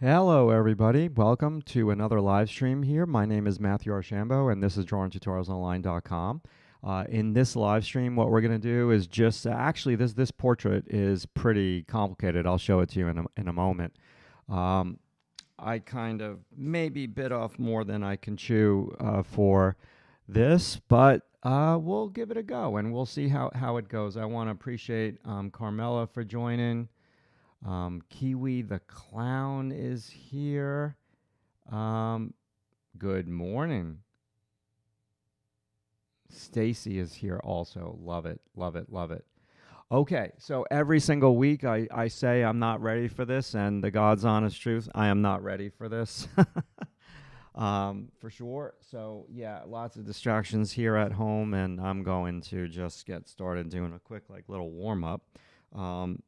Hello, everybody. Welcome to another live stream here. My name is Matthew Archambault, and this is drawingtutorialsonline.com. In this live stream, what we're going to do is just actually this portrait is pretty complicated. I'll show it to you in a moment. I kind of maybe bit off more than I can chew for this, but we'll give it a go and we'll see how it goes. I want to appreciate Carmela for joining. Kiwi the Clown is here. Good morning. Stacy is here also. Love it, love it, love it. Okay, so every single week I say I'm not ready for this, and the God's honest truth, I am not ready for this. For sure. So yeah, lots of distractions here at home, and I'm going to just get started doing a quick little warm up.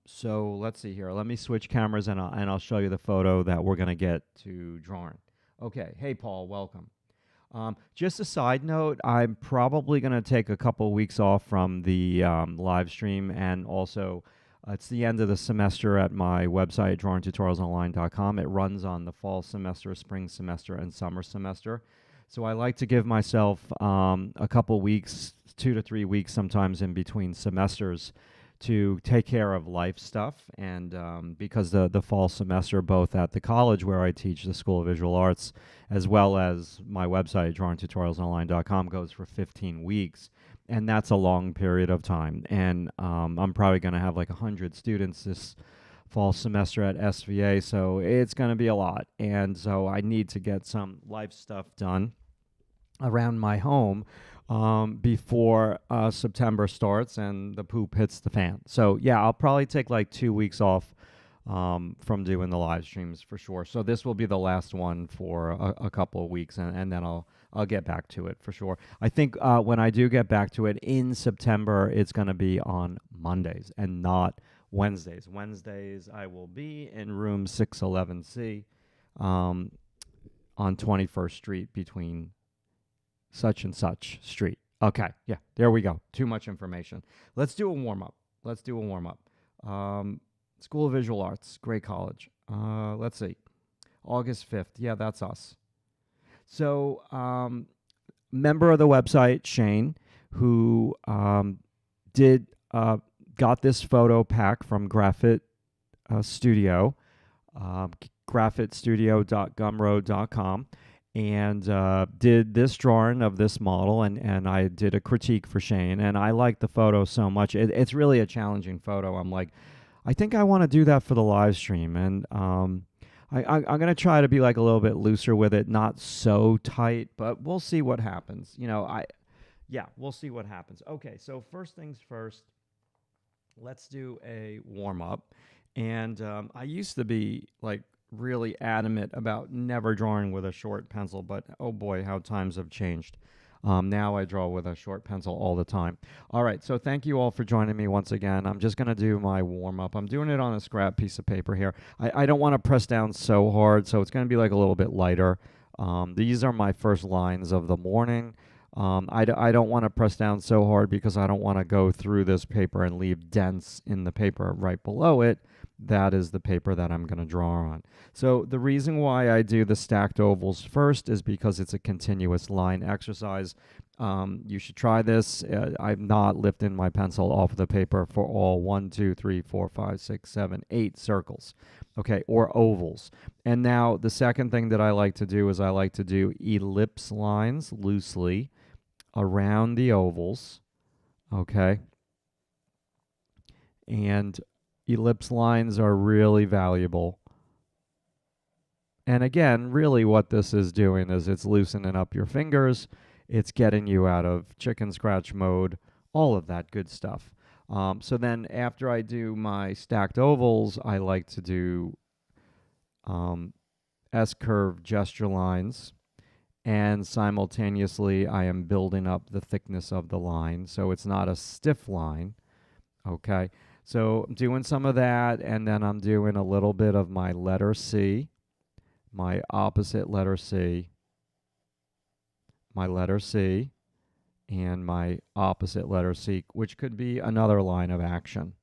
So let's see here. Let me switch cameras and I'll show you the photo that we're going to get to drawing. Okay. Hey, Paul, welcome. Just a side note, I'm probably going to take a couple weeks off from the live stream, and also it's the end of the semester at my website, drawingtutorialsonline.com. It runs on the fall semester, spring semester, and summer semester. So I like to give myself a couple weeks, 2 to 3 weeks sometimes in between semesters, to take care of life stuff. And because the fall semester, both at the college where I teach the School of Visual Arts, as well as my website, drawingtutorialsonline.com, goes for 15 weeks. And that's a long period of time. And I'm probably going to have like 100 students this fall semester at SVA, so it's going to be a lot. And so I need to get some life stuff done around my home before September starts and the poop hits the fan. So yeah, I'll probably take like 2 weeks off from doing the live streams for sure. So this will be the last one for a couple of weeks, and then I'll get back to it for sure. I think when I do get back to it in September, it's going to be on Mondays and not Wednesdays. Wednesdays I will be in room 611C on 21st Street between such and such street. Okay, yeah, there we go. Too much information. Let's do a warm-up. School of Visual Arts, great college. Let's see. August 5th. Yeah, that's us. So, member of the website, Shane, who got this photo pack from Graphit Studio, graphitstudio.gumroad.com, and did this drawing of this model, and I did a critique for Shane, and I like the photo so much. It's really a challenging photo. I'm like, I think I want to do that for the live stream, and I'm going to try to be like a little bit looser with it, not so tight, but we'll see what happens. We'll see what happens. Okay, so first things first, let's do a warm-up. And I used to be like really adamant about never drawing with a short pencil, but oh boy, how times have changed. Now I draw with a short pencil all the time. All right, so thank you all for joining me once again. I'm just going to do my warm-up. I'm doing it on a scrap piece of paper here. I don't want to press down so hard, so it's going to be like a little bit lighter. These are my first lines of the morning. I don't want to press down so hard because I don't want to go through this paper and leave dents in the paper right below it. That is the paper that I'm going to draw on. So the reason why I do the stacked ovals first is because it's a continuous line exercise. You should try this. I'm not lifting my pencil off the paper for all 1, 2, 3, 4, 5, 6, 7, 8 circles, okay, or ovals. And now the second thing that I like to do is I like to do ellipse lines loosely around the ovals, okay? And ellipse lines are really valuable. And again, really what this is doing is it's loosening up your fingers. It's getting you out of chicken scratch mode, all of that good stuff. So then after I do my stacked ovals, I like to do S-curve gesture lines. And simultaneously, I am building up the thickness of the line, so it's not a stiff line, okay? So I'm doing some of that, and then I'm doing a little bit of my letter C, my opposite letter C, my letter C, and my opposite letter C, which could be another line of action.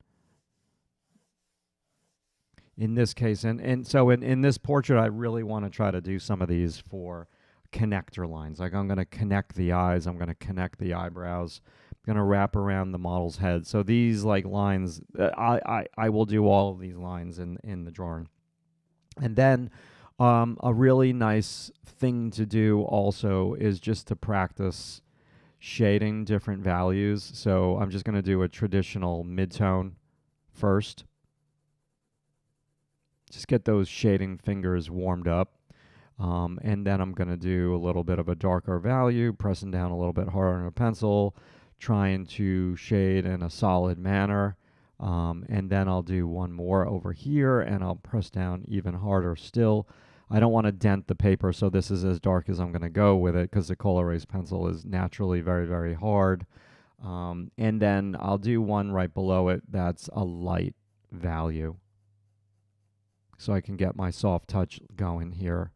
in this case. And so in this portrait, I really want to try to do some of these for connector lines. Like I'm going to connect the eyes. I'm going to connect the eyebrows. I'm going to wrap around the model's head. So these like lines, I will do all of these lines in the drawing. And then a really nice thing to do also is just to practice shading different values. So I'm just going to do a traditional midtone first. Just get those shading fingers warmed up. And then I'm going to do a little bit of a darker value, pressing down a little bit harder on a pencil, trying to shade in a solid manner. And then I'll do one more over here, and I'll press down even harder still. I don't want to dent the paper, so this is as dark as I'm going to go with it because the Colorase pencil is naturally very, very hard. And then I'll do one right below it that's a light value, so I can get my soft touch going here.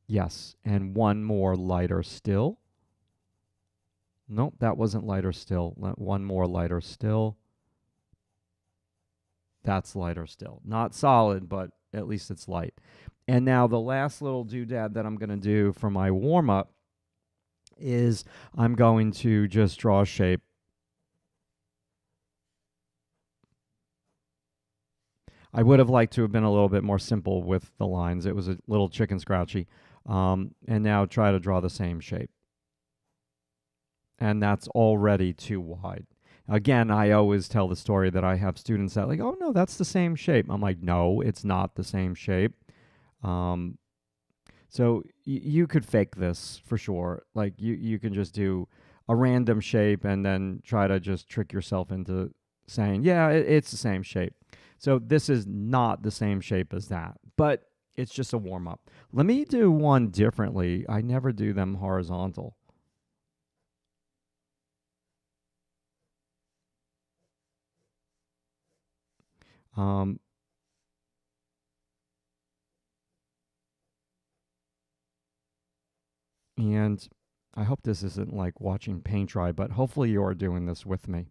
Yes, and one more lighter still. Nope, that wasn't lighter still. One more lighter still. That's lighter still. Not solid, but at least it's light. And now the last little doodad that I'm going to do for my warm-up is I'm going to just draw a shape. I would have liked to have been a little bit more simple with the lines. It was a little chicken scratchy. And now try to draw the same shape. And that's already too wide. Again, I always tell the story that I have students that like, oh no, that's the same shape. I'm like, no, it's not the same shape. So you could fake this for sure. Like you can just do a random shape and then try to just trick yourself into saying, yeah, it's the same shape. So this is not the same shape as that, but it's just a warm up. Let me do one differently. I never do them horizontal. And I hope this isn't like watching paint dry, but hopefully you are doing this with me.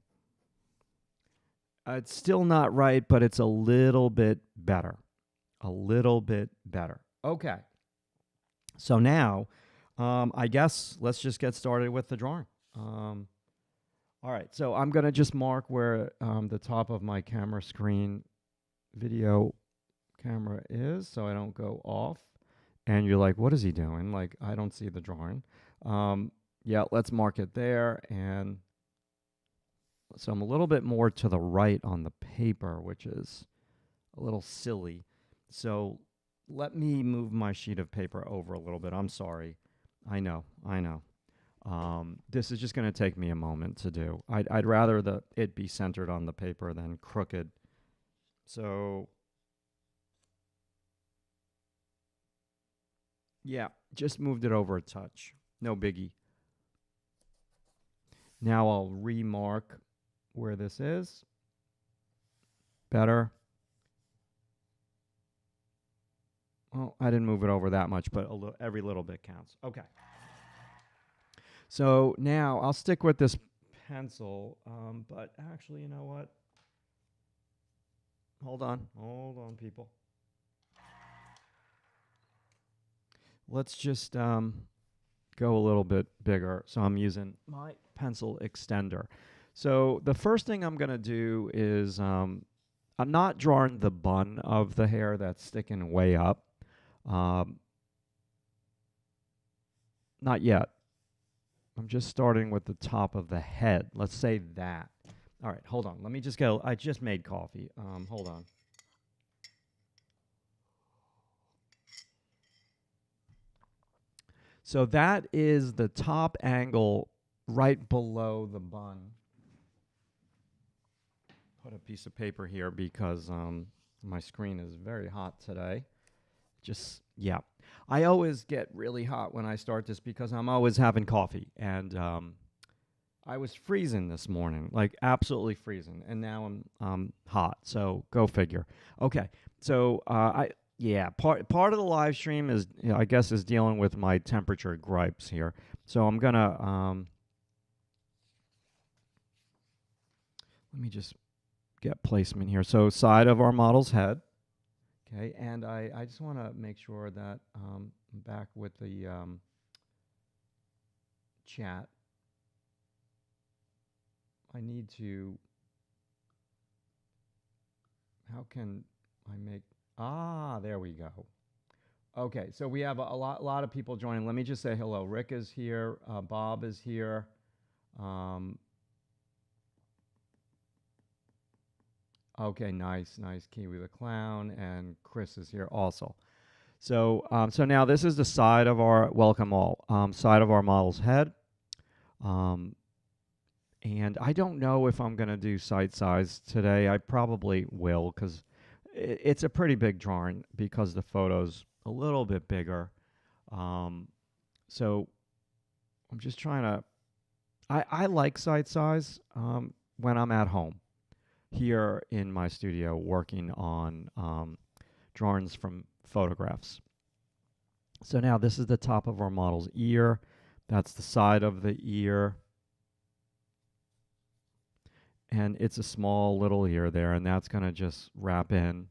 It's still not right, but it's a little bit better. A little bit better. Okay. So now, I guess let's just get started with the drawing. All right. So I'm going to just mark where the top of my camera screen video camera is so I don't go off. And you're like, what is he doing? Like, I don't see the drawing. Yeah, let's mark it there. And so I'm a little bit more to the right on the paper, which is a little silly. So let me move my sheet of paper over a little bit. I'm sorry. I know. This is just going to take me a moment to do. I'd rather it be centered on the paper than crooked. So yeah, just moved it over a touch. No biggie. Now I'll remark where this is. Better. Well, I didn't move it over that much, but every little bit counts. Okay. So now I'll stick with this pencil, but actually, you know what? Hold on, people. Let's just go a little bit bigger. So I'm using my pencil extender. So the first thing I'm going to do is I'm not drawing the bun of the hair that's sticking way up. Not yet. I'm just starting with the top of the head. Let's say that. All right, hold on. Let me just go. I just made coffee. Hold on. So that is the top angle right below the bun. Put a piece of paper here because my screen is very hot today. Yeah. I always get really hot when I start this because I'm always having coffee. And I was freezing this morning, like absolutely freezing. And now I'm hot. So go figure. Okay. So part of the live stream is, I guess, is dealing with my temperature gripes here. So I'm going to, let me just get placement here. So side of our model's head. Okay, and I just want to make sure that I'm back with the chat. I need to, how can I make, there we go. Okay, so we have a lot of people joining. Let me just say hello. Rick is here. Bob is here. Okay, nice. Kiwi the Clown, and Chris is here also. So, so now this is the side of our, welcome all, side of our model's head. And I don't know if I'm going to do site size today. I probably will, because it's a pretty big drawing because the photo's a little bit bigger. So I'm just trying to, I like site size when I'm at home here in my studio working on drawings from photographs. So now this is the top of our model's ear. That's the side of the ear. And it's a small little ear there, and that's going to just wrap in.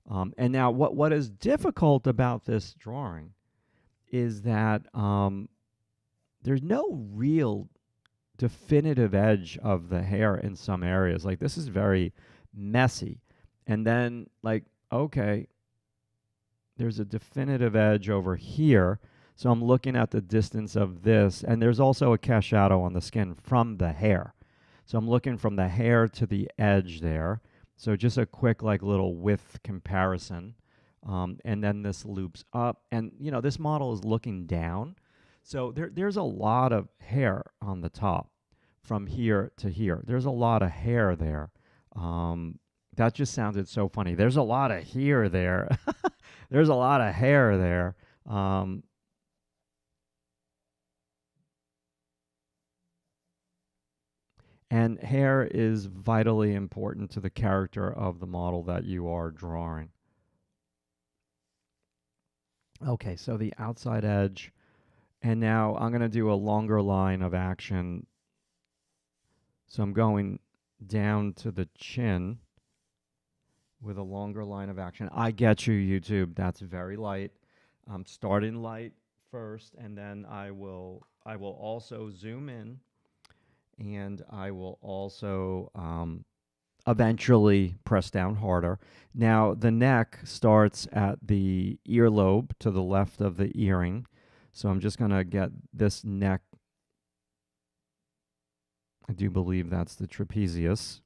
And now what is difficult about this drawing is that there's no real definitive edge of the hair in some areas. Like, this is very messy. And then, like, okay, there's a definitive edge over here. So I'm looking at the distance of this, and there's also a cast shadow on the skin from the hair. So I'm looking from the hair to the edge there. So just a quick like little width comparison. And then this loops up. And, you know, this model is looking down. So there's a lot of hair on the top from here to here. There's a lot of hair there. That just sounded so funny. There's a lot of hair there. There's a lot of hair there. And hair is vitally important to the character of the model that you are drawing. Okay, so the outside edge. And now I'm going to do a longer line of action. So I'm going down to the chin with a longer line of action. I get you, YouTube. That's very light. I'm starting light first, and then I will also zoom in. And I will also eventually press down harder. Now, the neck starts at the earlobe to the left of the earring. So I'm just going to get this neck. I do believe that's the trapezius.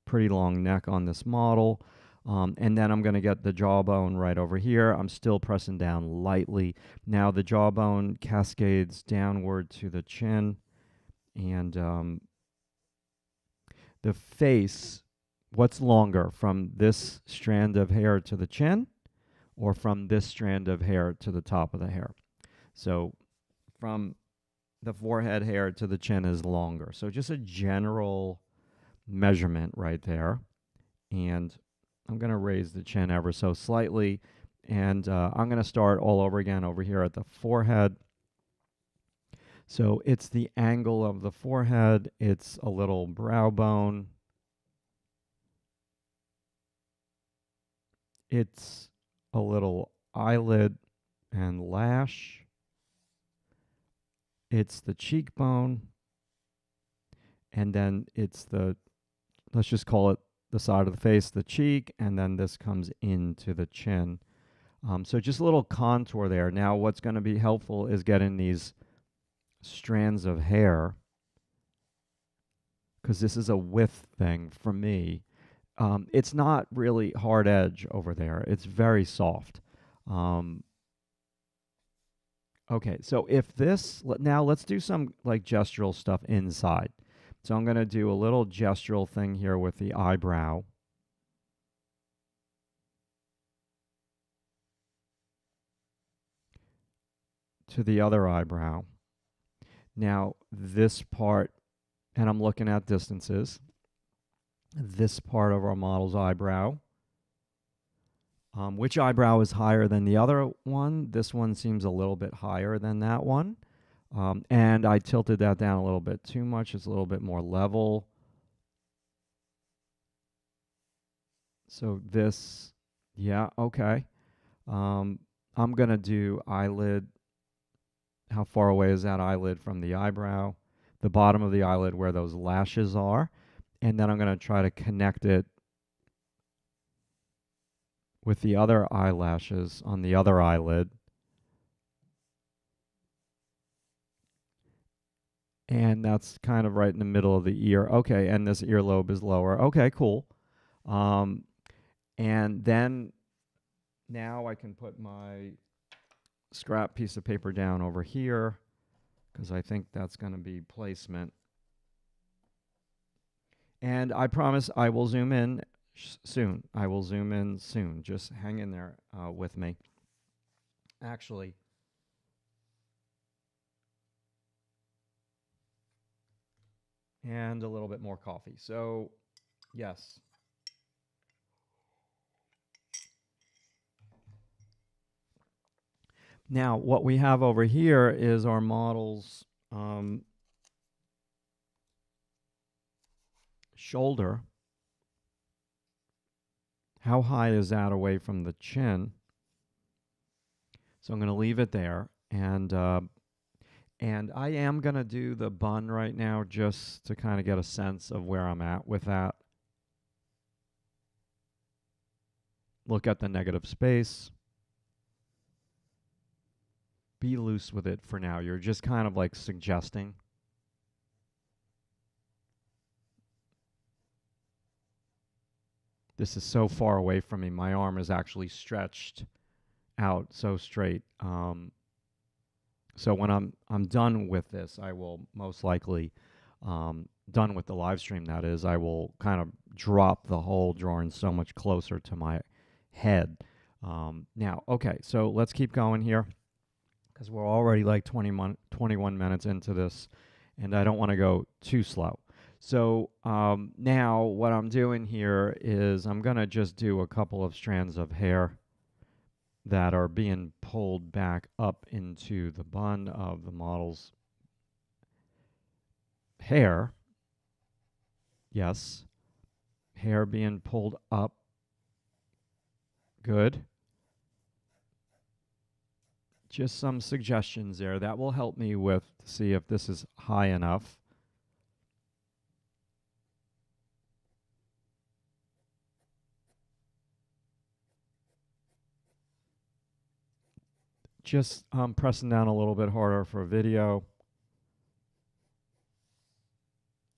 Pretty long neck on this model. And then I'm going to get the jawbone right over here. I'm still pressing down lightly. Now, the jawbone cascades downward to the chin. And the face, what's longer, from this strand of hair to the chin or from this strand of hair to the top of the hair? So from the forehead hair to the chin is longer. So just a general measurement right there. And I'm going to raise the chin ever so slightly. And I'm going to start all over again over here at the forehead. So it's the angle of the forehead. It's a little brow bone. It's a little eyelid and lash. It's the cheekbone. And then it's the, let's just call it the side of the face, the cheek, and then this comes into the chin. So just a little contour there. Now what's going to be helpful is getting these strands of hair, because this is a width thing for me. It's not really hard edge over there. It's very soft. Okay, so if this, now let's do some like gestural stuff inside. So I'm going to do a little gestural thing here with the eyebrow. To the other eyebrow. Now, this part, and I'm looking at distances, this part of our model's eyebrow. Which eyebrow is higher than the other one? This one seems a little bit higher than that one. And I tilted that down a little bit too much. It's a little bit more level. So this, yeah, okay. I'm going to do eyelid. How far away is that eyelid from the eyebrow? The bottom of the eyelid where those lashes are. And then I'm going to try to connect it with the other eyelashes on the other eyelid. And that's kind of right in the middle of the ear. Okay, and this earlobe is lower. Okay, cool. Um, and then now I can put my scrap piece of paper down over here because I think that's going to be placement. And I promise I will zoom in soon. I will zoom in soon. Just hang in there with me. Actually, and a little bit more coffee. So, yes. Now, what we have over here is our model's shoulder. How high is that away from the chin? So I'm going to leave it there. And I am going to do the bun right now just to kind of get a sense of where I'm at with that. Look at the negative space. Be loose with it for now. You're just kind of like suggesting. This is so far away from me. My arm is actually stretched out so straight. So when I'm done with this, I will most likely, done with the live stream, that is, I will kind of drop the whole drawing so much closer to my head. Now, okay, so let's keep going here because we're already like 21 minutes into this, and I don't want to go too slow. So now what I'm doing here is I'm going to just do a couple of strands of hair that are being pulled back up into the bun of the model's hair. Yes. Hair being pulled up. Good. Just some suggestions there. That will help me with to see if this is high enough. Just pressing down a little bit harder for video.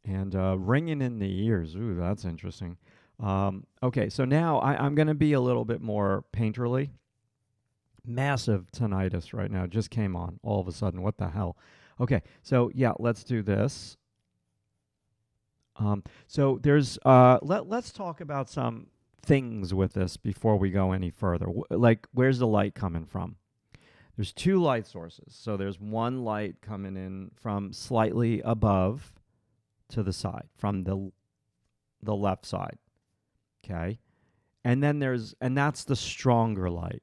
And ringing in the ears. Ooh, that's interesting. Okay, so now I'm going to be a little bit more painterly. Massive tinnitus right now. Just came on all of a sudden. What the hell? Okay, so yeah, let's do this. So there's let's talk about some things with this before we go any further. Like, where's the light coming from? There's two light sources. So there's one light coming in from slightly above to the side, from the left side. Okay, and then that's the stronger light.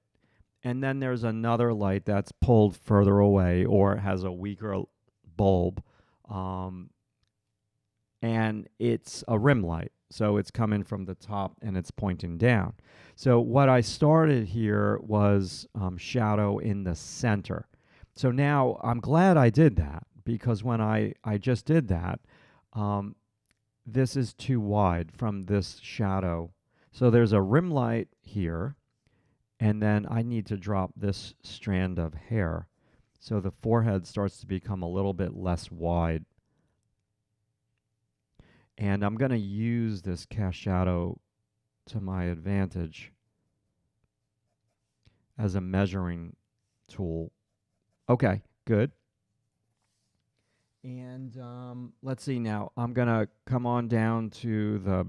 And then there's another light that's pulled further away or has a weaker bulb. And it's a rim light. So it's coming from the top and it's pointing down. So what I started here was shadow in the center. So now I'm glad I did that because when I just did that, this is too wide from this shadow. So there's a rim light here, and then I need to drop this strand of hair. So the forehead starts to become a little bit less wide. And I'm going to use this cast shadow to my advantage as a measuring tool. Okay, good. And let's see now. I'm going to come on down to the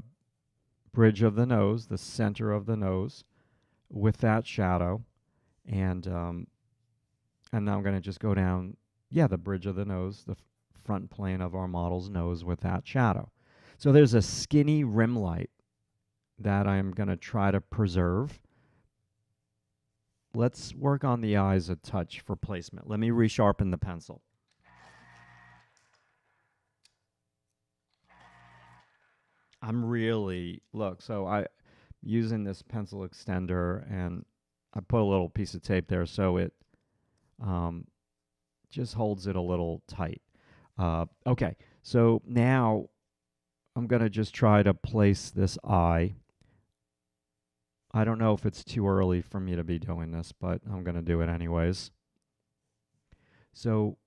bridge of the nose, the center of the nose, with that shadow. And now I'm going to just go down, the bridge of the nose, the front plane of our model's nose with that shadow. So there's a skinny rim light that I'm going to try to preserve. Let's work on the eyes a touch for placement. Let me resharpen the pencil. I'm really, look, so using this pencil extender, and I put a little piece of tape there so it um, just holds it a little tight. Okay, so now I'm going to just try to place this eye. I don't know if it's too early for me to be doing this, but I'm going to do it anyways. So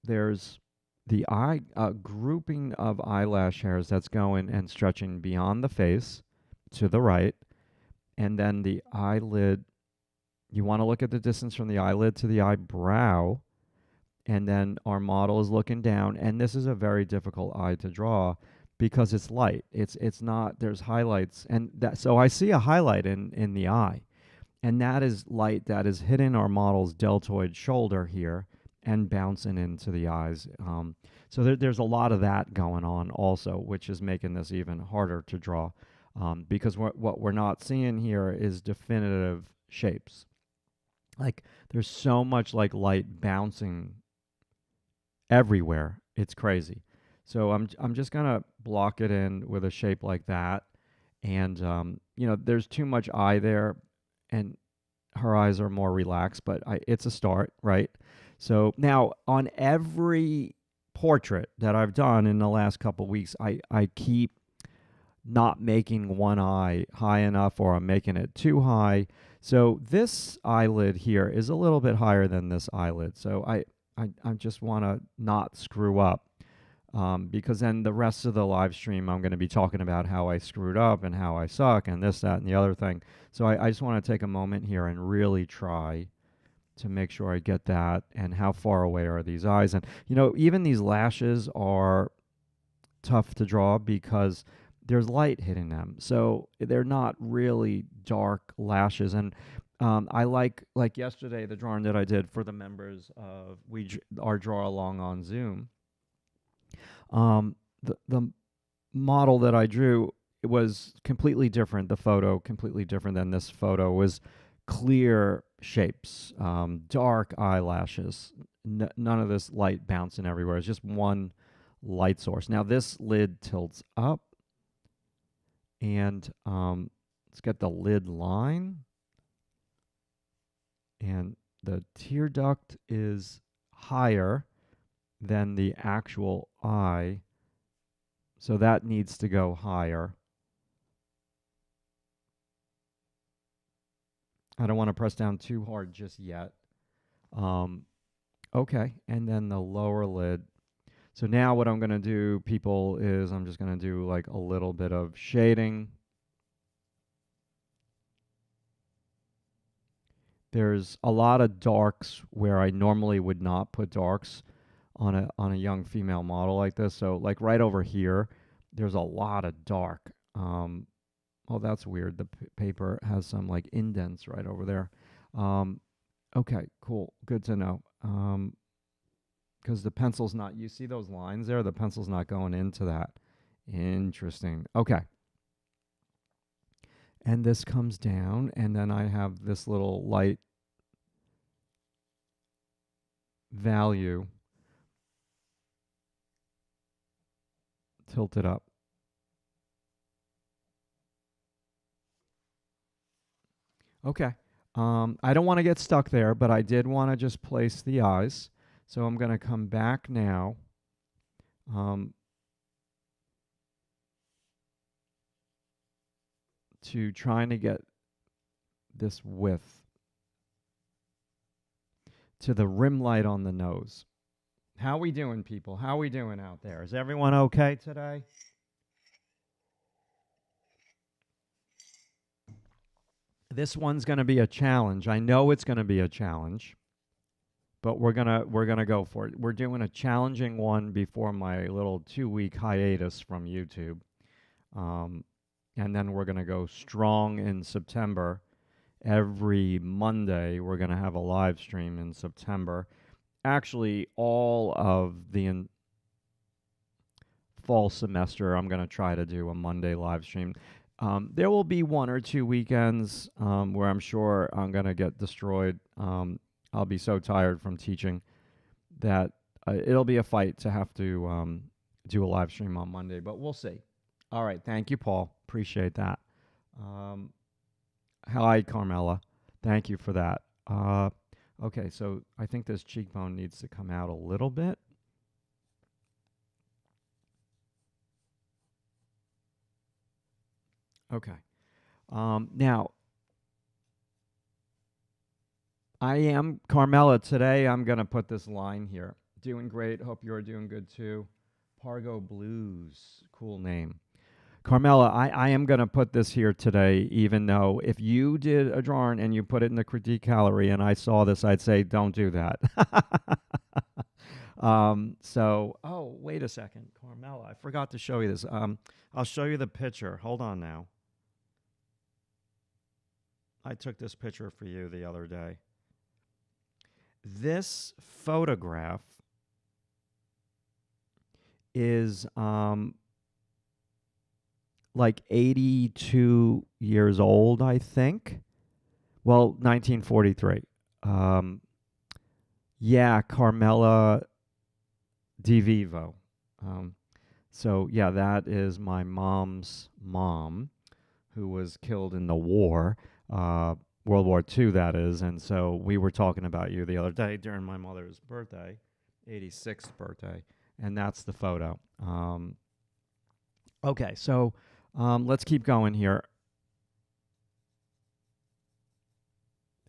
there's the eye grouping of eyelash hairs that's going and stretching beyond the face to the right, and then the eyelid. You want to look at the distance from the eyelid to the eyebrow, and then our model is looking down. And this is a very difficult eye to draw because it's light. It's not. There's highlights, and that so I see a highlight in the eye, and that is light that is hitting our model's deltoid shoulder here and bouncing into the eyes. So there's a lot of that going on also, which is making this even harder to draw, because what we're not seeing here is definitive shapes. Like there's so much like light bouncing everywhere. It's crazy. So I'm just gonna block it in with a shape like that, and there's too much eye there, and her eyes are more relaxed, but it's a start, right? So now on every portrait that I've done in the last couple weeks, I keep not making one eye high enough, or I'm making it too high. So this eyelid here is a little bit higher than this eyelid. So I just want to not screw up, because then the rest of the live stream I'm going to be talking about how I screwed up and how I suck and this, that, and the other thing. So I just want to take a moment here and really try to make sure I get that, and how far away are these eyes. And, even these lashes are tough to draw because there's light hitting them. So they're not really dark lashes. And I like yesterday, the drawing that I did for the members of our draw along on Zoom. The model that I drew, it was completely different. The photo completely different than this photo. It was clear shapes, dark eyelashes, none of this light bouncing everywhere. It's just one light source. Now this lid tilts up, and let's get the lid line, and the tear duct is higher than the actual eye, so that needs to go higher. I don't want to press down too hard just yet. Okay, and then the lower lid. So now what I'm going to do, people, is I'm just going to do like a little bit of shading. There's a lot of darks where I normally would not put darks on a young female model like this. So like right over here, there's a lot of dark. Oh, that's weird. The paper has some like indents right over there. Okay, cool. Good to know. Because the pencil's not, you see those lines there? The pencil's not going into that. Interesting. Okay. And this comes down, and then I have this little light value tilted up. Okay. I don't want to get stuck there, but I did want to just place the eyes. So I'm going to come back now. To trying to get this width to the rim light on the nose. How we doing, people? How we doing out there? Is everyone okay today? This one's going to be a challenge. I know it's going to be a challenge, but we're gonna go for it. We're doing a challenging one before my little 2-week hiatus from YouTube, and then we're gonna go strong in September. Every Monday, we're gonna have a live stream in September. Actually, all of the fall semester, I'm gonna try to do a Monday live stream. There will be 1 or 2 weekends where I'm sure I'm gonna get destroyed. I'll be so tired from teaching that it'll be a fight to have to do a live stream on Monday, but we'll see. All right. Thank you, Paul. Appreciate that. Um, Hi, Carmela. Thank you for that. Okay, so I think this cheekbone needs to come out a little bit. Okay. Now, I am Carmela. Today, I'm going to put this line here. Doing great. Hope you're doing good too. Pargo Blues. Cool name. Carmela, I am going to put this here today, even though if you did a drawing and you put it in the critique gallery and I saw this, I'd say, don't do that. Oh, wait a second. Carmela, I forgot to show you this. I'll show you the picture. Hold on now. I took this picture for you the other day. This photograph is like 82 years old, I think. Well, 1943. Um, yeah, Carmela Di Vivo. Um, so, yeah, that is my mom's mom who was killed in the war, World War II, that is. And so we were talking about you the other day during my mother's birthday, 86th birthday, and that's the photo. Okay, so let's keep going here.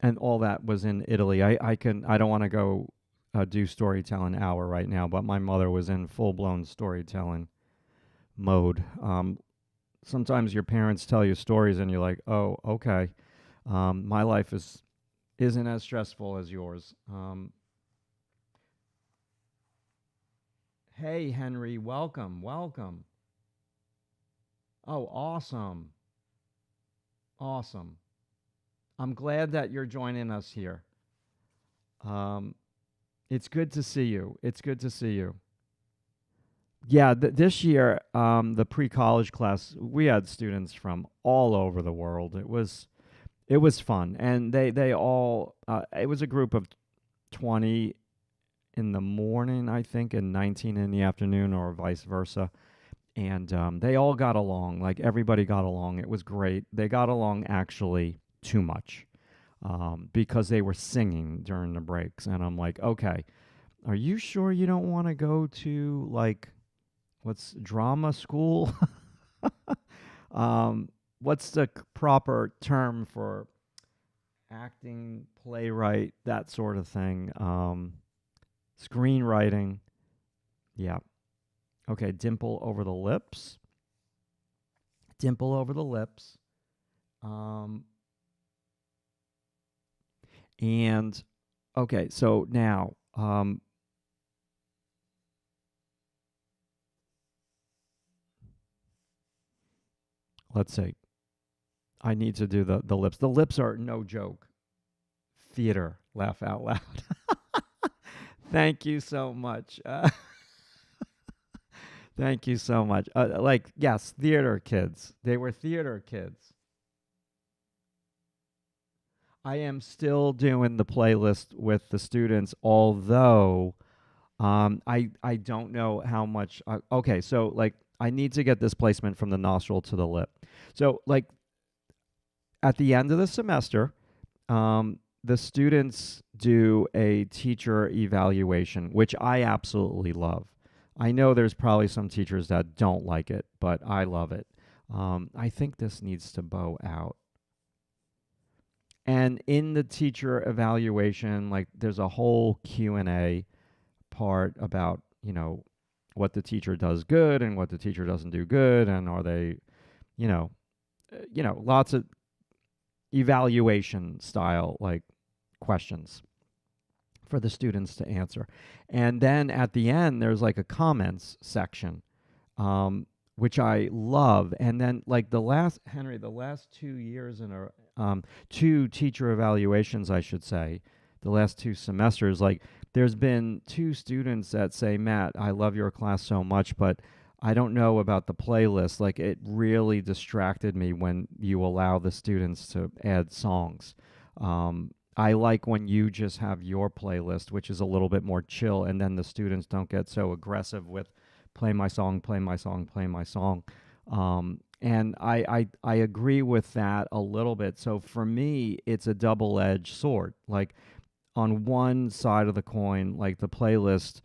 And all that was in Italy. I don't want to go do storytelling hour right now, but my mother was in full blown storytelling mode. Sometimes your parents tell you stories and you're like, oh, okay. My life isn't as stressful as yours. Hey, Henry, welcome, welcome. Oh, awesome, awesome. I'm glad that you're joining us here. Um, it's good to see you. It's good to see you. Yeah, this year, the pre-college class, we had students from all over the world. It was fun, and they all it was a group of 20 in the morning, I think, and 19 in the afternoon, or vice versa. And they all got along. Like everybody got along. It was great. They got along actually too much because they were singing during the breaks, and I'm like, okay, are you sure you don't want to go to like what's drama school? What's the proper term for acting, playwright, that sort of thing? Screenwriting. Yeah. Okay, dimple over the lips. Dimple over the lips. Um, and okay, so now let's see. I need to do the lips. The lips are no joke. Theater. Laugh out loud. Thank you so much. Thank you so much. Like, yes, theater kids. They were theater kids. I am still doing the playlist with the students, although I don't know how much. Okay, so like I need to get this placement from the nostril to the lip. So like at the end of the semester, the students do a teacher evaluation, which I absolutely love. I know there's probably some teachers that don't like it, but I love it. I think this needs to bow out. And in the teacher evaluation, like there's a whole Q&A part about, what the teacher does good and what the teacher doesn't do good, and are they, you know, lots of evaluation style like questions for the students to answer. And then at the end, there's like a comments section, which I love. And then like Henry, the last 2 years two teacher evaluations, I should say, the last 2 semesters, like there's been 2 students that say, Matt, I love your class so much, but I don't know about the playlist. Like it really distracted me when you allow the students to add songs. I like when you just have your playlist, which is a little bit more chill, and then the students don't get so aggressive with play my song, play my song, play my song. And I agree with that a little bit. So for me, it's a double-edged sword. Like on one side of the coin, like the playlist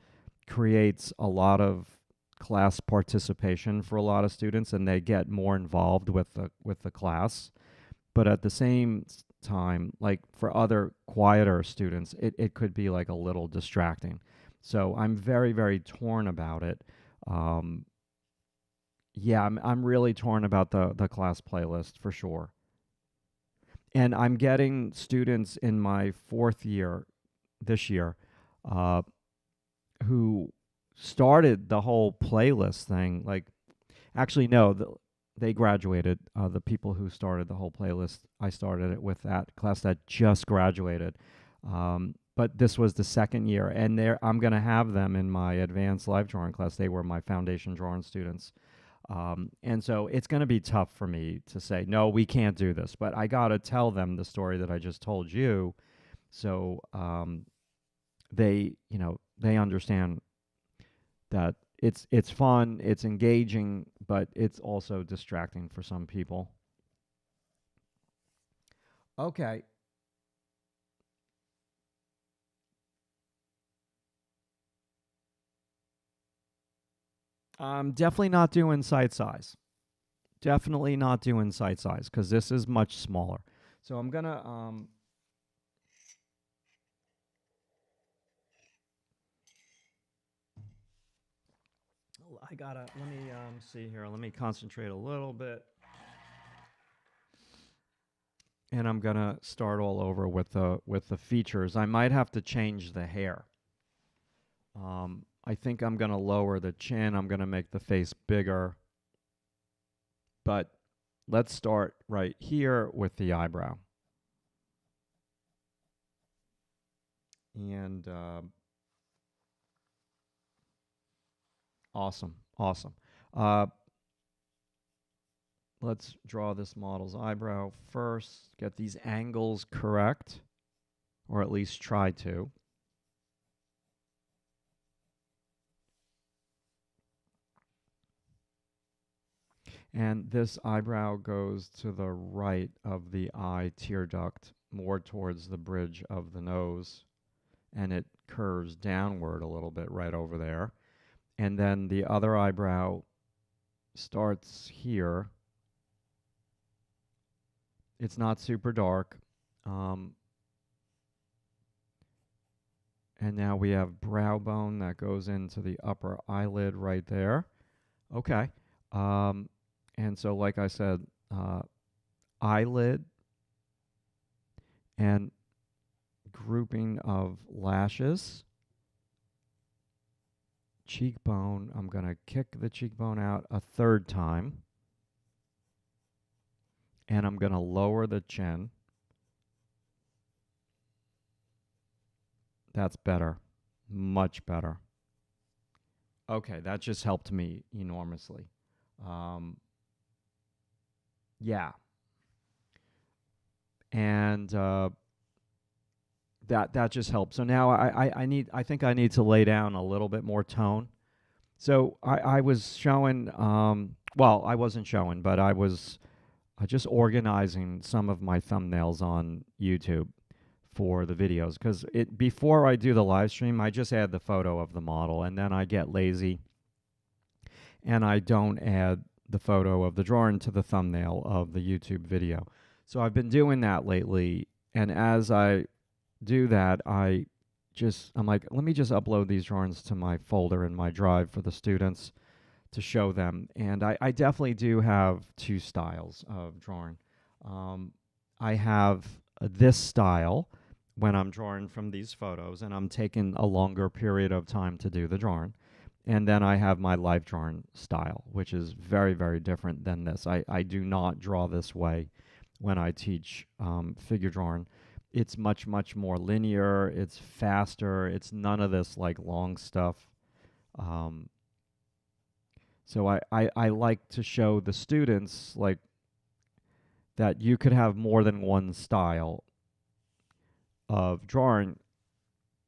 creates a lot of class participation for a lot of students, and they get more involved with the class. But at the same time, like for other quieter students, it could be like a little distracting. So I'm very, very torn about it. Um, yeah, I'm really torn about the class playlist for sure. And I'm getting students in my fourth year this year uh, who started the whole playlist thing. Like, actually, no, they graduated. The people who started the whole playlist, I started it with that class that just graduated. But this was the second year, and I'm going to have them in my advanced live drawing class. They were my foundation drawing students. And so it's going to be tough for me to say, no, we can't do this. But I got to tell them the story that I just told you. So they understand that it's fun, it's engaging, but it's also distracting for some people. Okay. Definitely not doing site size. Definitely not doing site size because this is much smaller. So I'm gonna I gotta let me see here. Let me concentrate a little bit, and I'm gonna start all over with the features. I might have to change the hair. I think I'm gonna lower the chin. I'm gonna make the face bigger, but let's start right here with the eyebrow. And awesome, awesome. Uh, let's draw this model's eyebrow first. Get these angles correct, or at least try to. And this eyebrow goes to the right of the eye tear duct, more towards the bridge of the nose, and it curves downward a little bit right over there. And then the other eyebrow starts here. It's not super dark. Um, and now we have brow bone that goes into the upper eyelid right there. Okay. Um, and so, like I said, eyelid and grouping of lashes. Cheekbone, I'm going to kick the cheekbone out a third time. And I'm going to lower the chin. That's better. Much better. Okay, that just helped me enormously. Um, yeah. And that just helps. So now I think I need to lay down a little bit more tone. So I was showing well, I wasn't showing, but I was just organizing some of my thumbnails on YouTube for the videos because it before I do the live stream, I just add the photo of the model, and then I get lazy and I don't add the photo of the drawing to the thumbnail of the YouTube video. So I've been doing that lately, and as I do that, I'm like, let me just upload these drawings to my folder in my drive for the students to show them. And I definitely do have two styles of drawing. I have this style when I'm drawing from these photos and I'm taking a longer period of time to do the drawing. And then I have my live drawing style, which is very, very different than this. I do not draw this way when I teach figure drawing. It's much, much more linear. It's faster. It's none of this like long stuff. Um, so I like to show the students like that you could have more than one style of drawing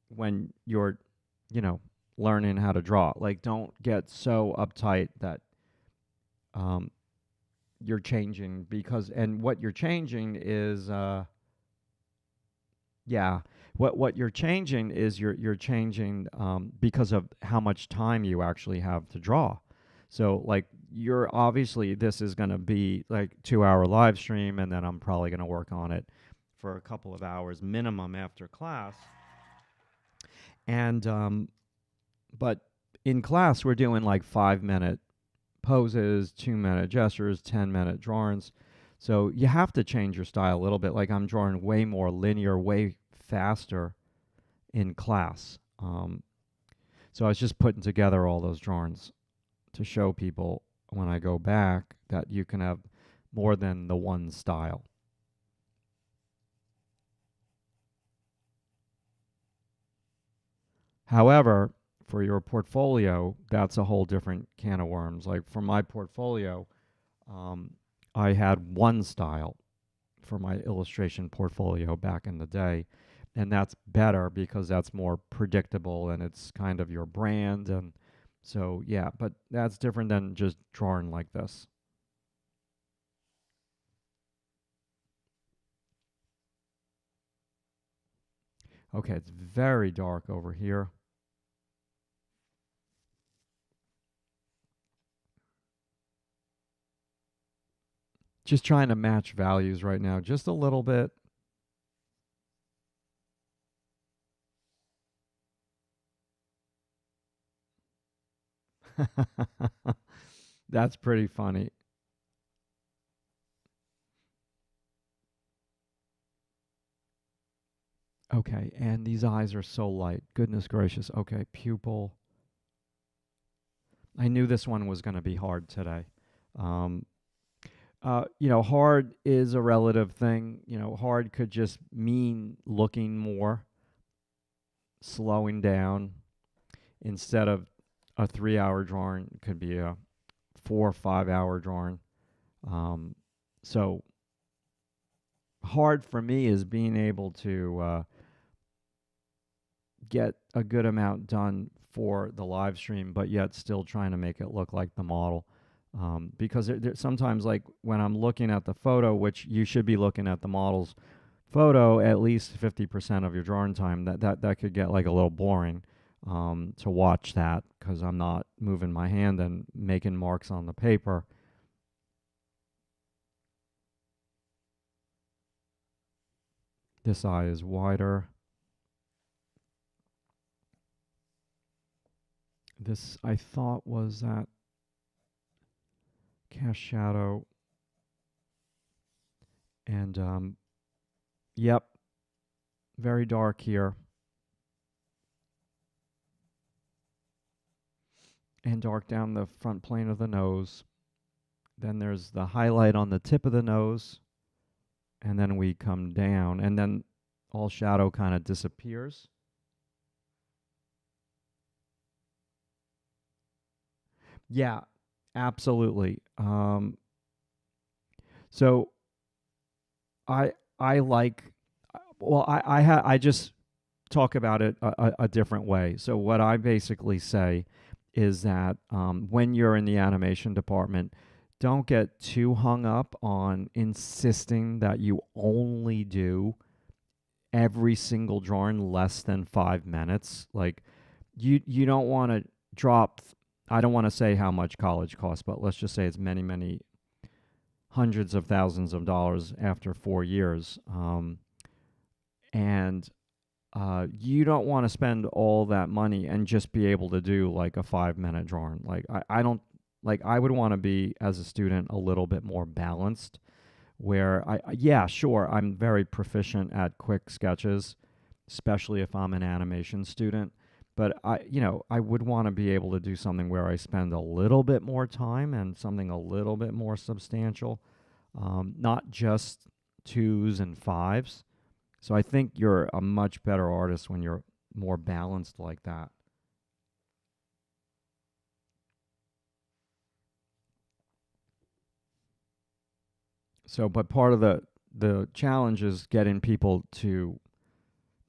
when you're, you know, learning how to draw. Like, don't get so uptight that um, you're changing because, and what you're changing is, yeah, what you're changing is you're changing because of how much time you actually have to draw. So like you're obviously this is going to be like 2 hour live stream, and then I'm probably going to work on it for a couple of hours minimum after class. And but in class we're doing like 5 minute poses, 2 minute gestures, 10 minute drawings. So you have to change your style a little bit. Like I'm drawing way more linear, way faster in class. So I was just putting together all those drawings to show people when I go back that you can have more than the one style. However, for your portfolio, that's a whole different can of worms. Like for my portfolio, um, I had one style for my illustration portfolio back in the day. And that's better because that's more predictable and it's kind of your brand. And so, yeah, but that's different than just drawing like this. Okay, it's very dark over here. Just trying to match values right now, just a little bit. That's pretty funny. Okay, and these eyes are so light. Goodness gracious. Okay, pupil. I knew this one was going to be hard today. Um, hard is a relative thing. Hard could just mean looking more, slowing down. Instead of a 3 hour drawing, it could be a 4 or 5 hour drawing. Um, so hard for me is being able to get a good amount done for the live stream, but yet still trying to make it look like the model. Because sometimes, like when I'm looking at the photo, which you should be looking at the model's photo at least 50% of your drawing time, that could get like a little boring to watch that because I'm not moving my hand and making marks on the paper. This eye is wider. This I thought was that cast shadow. And yep, very dark here. And dark down the front plane of the nose. Then there's the highlight on the tip of the nose. And then we come down. And then all shadow kind of disappears. Yeah, absolutely. So I like, well, I just talk about it a different way. So what I basically say is that when you're in the animation department, don't get too hung up on insisting that you only do every single drawing less than 5 minutes. Like you don't want to drop. I don't want to say how much college costs, but let's just say it's many hundreds of thousands of dollars after 4 years. And you don't want to spend all that money and just be able to do like a 5 minute drawing. Like I don't like I would want to be as a student a little bit more balanced where yeah, sure, I'm very proficient at quick sketches, especially if I'm an animation student. But I would want to be able to do something where I spend a little bit more time and something a little bit more substantial, not just twos and fives. So I think you're a much better artist when you're more balanced like that. So, but part of the challenge is getting people to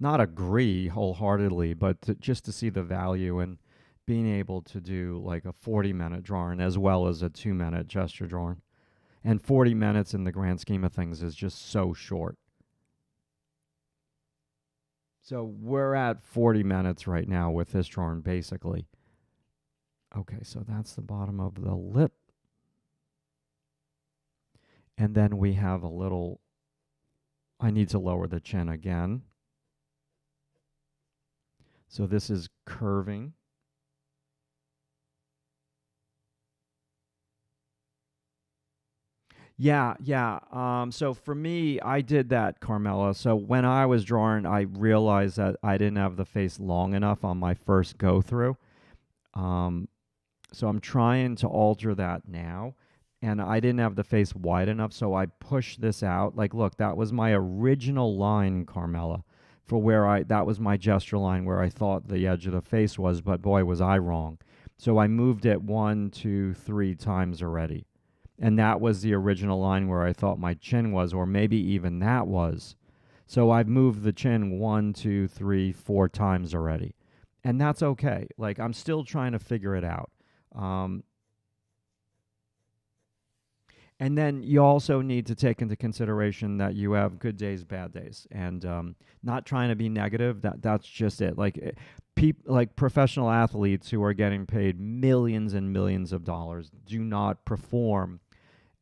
not agree wholeheartedly, but just to see the value in being able to do like a 40-minute drawing as well as a 2-minute gesture drawing. And 40 minutes in the grand scheme of things is just so short. So we're at 40 minutes right now with this drawing, basically. Okay, so that's the bottom of the lip. And then we have a little, I need to lower the chin again. So this is curving. Yeah, yeah. So for me, I did that, Carmela. So when I was drawing, I realized that I didn't have the face long enough on my first go through. Um, so I'm trying to alter that now. And I didn't have the face wide enough, so I pushed this out. Like, look, that was my original line, Carmela, for where that was my gesture line where I thought the edge of the face was, but boy, was I wrong. So I moved it 1, 2, 3 times already. And that was the original line where I thought my chin was, or maybe even that was. So I've moved the chin 1, 2, 3, 4 times already. And that's okay. Like, I'm still trying to figure it out. Um, and then you also need to take into consideration that you have good days, bad days, and not trying to be negative. That's just it. Like like professional athletes who are getting paid millions and millions of dollars do not perform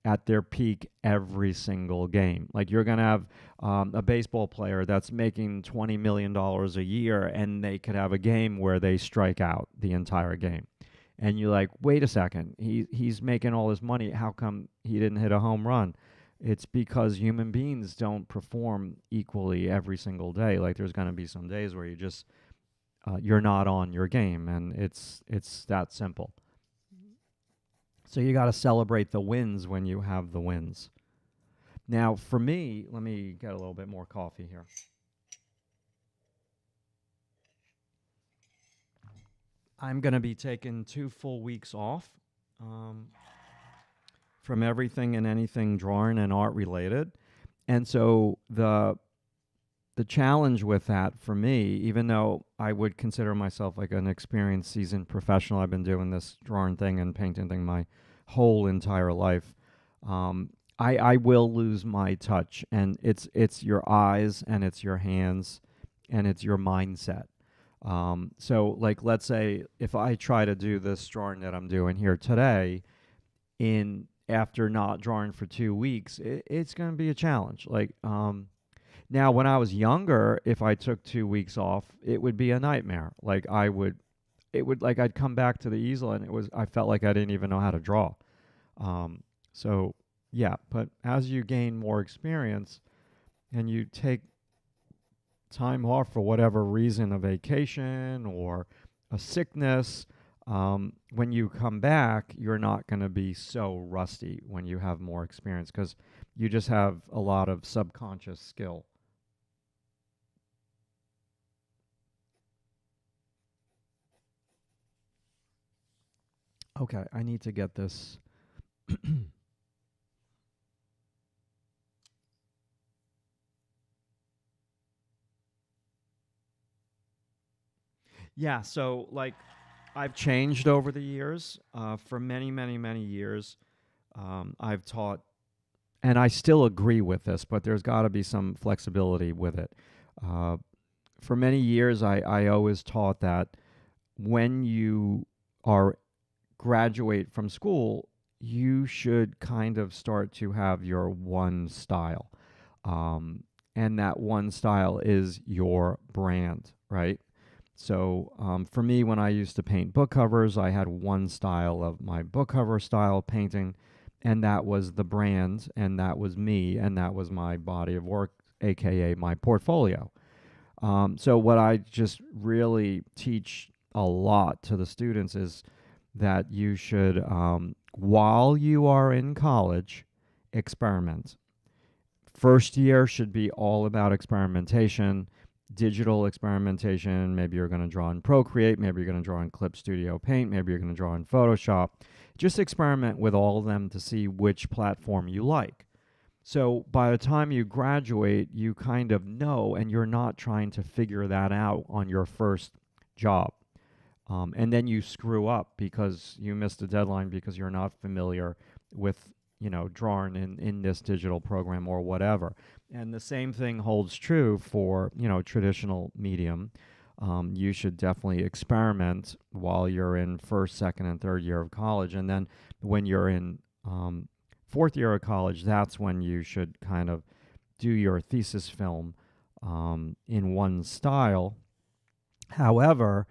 at their peak every single game. Like, you're going to have a baseball player that's making $20 million a year, and they could have a game where they strike out the entire game. And you're like, wait a second, he's making all this money. How come he didn't hit a home run? It's because human beings don't perform equally every single day. Like, there's going to be some days where you're not on your game, and it's that simple. So you got to celebrate the wins when you have the wins. Now, for me, let me get a little bit more coffee here. I'm going to be taking 2 full weeks off um, from everything and anything drawing and art related. And so the challenge with that for me, even though I would consider myself like an experienced, seasoned professional, I've been doing this drawing thing and painting thing my whole entire life. Um, I will lose my touch, and it's your eyes, and it's your hands, and it's your mindset. So, like, let's say if I try to do this drawing that I'm doing here today, in after not drawing for 2 weeks, it's going to be a challenge. Like, now, when I was younger, if I took 2 weeks off, it would be a nightmare. Like, like I'd come back to the easel, and I felt like I didn't even know how to draw. So yeah, but as you gain more experience and you take time off for whatever reason, a vacation or a sickness, when you come back, you're not going to be so rusty when you have more experience because you just have a lot of subconscious skill. Okay, I need to get this. Yeah, so like I've changed over the years. For many, many, many years, I've taught, and I still agree with this, but there's got to be some flexibility with it. Uh, for many years, I always taught that when you are graduate from school, you should kind of start to have your one style. And that one style is your brand, right? So for me, when I used to paint book covers, I had one style of my book cover style painting, and that was the brand, and that was me, and that was my body of work, aka my portfolio. So what I just really teach a lot to the students is that you should, while you are in college, experiment. First year should be all about experimentation, digital experimentation. Maybe you're going to draw in Procreate, maybe you're going to draw in Clip Studio Paint, maybe you're going to draw in Photoshop. Just experiment with all of them to see which platform you like. So by the time you graduate, you kind of know, and you're not trying to figure that out on your first job. And then you screw up because you missed a deadline because you're not familiar with drawn in this digital program or whatever. And the same thing holds true for, traditional medium. You should definitely experiment while you're in first, second, and third year of college. And then when you're in fourth year of college, that's when you should kind of do your thesis film in one style. However,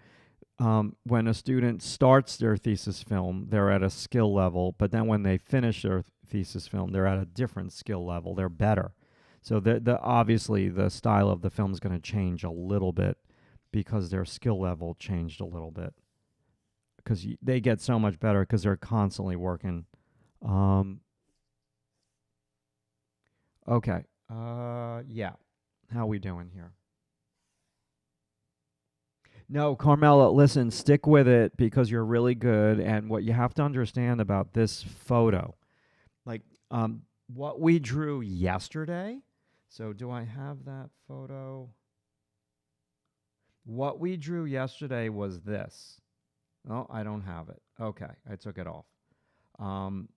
when a student starts their thesis film, they're at a skill level, but then when they finish their thesis film, they're at a different skill level. They're better. So obviously the style of the film is going to change a little bit because their skill level changed a little bit. Because they get so much better because they're constantly working. Okay. Yeah. How we doing here? No, Carmela, listen, stick with it because you're really good. And what you have to understand about this photo, like what we drew yesterday. So, do I have that photo? What we drew yesterday was this. Oh, I don't have it. Okay, I took it off. Um,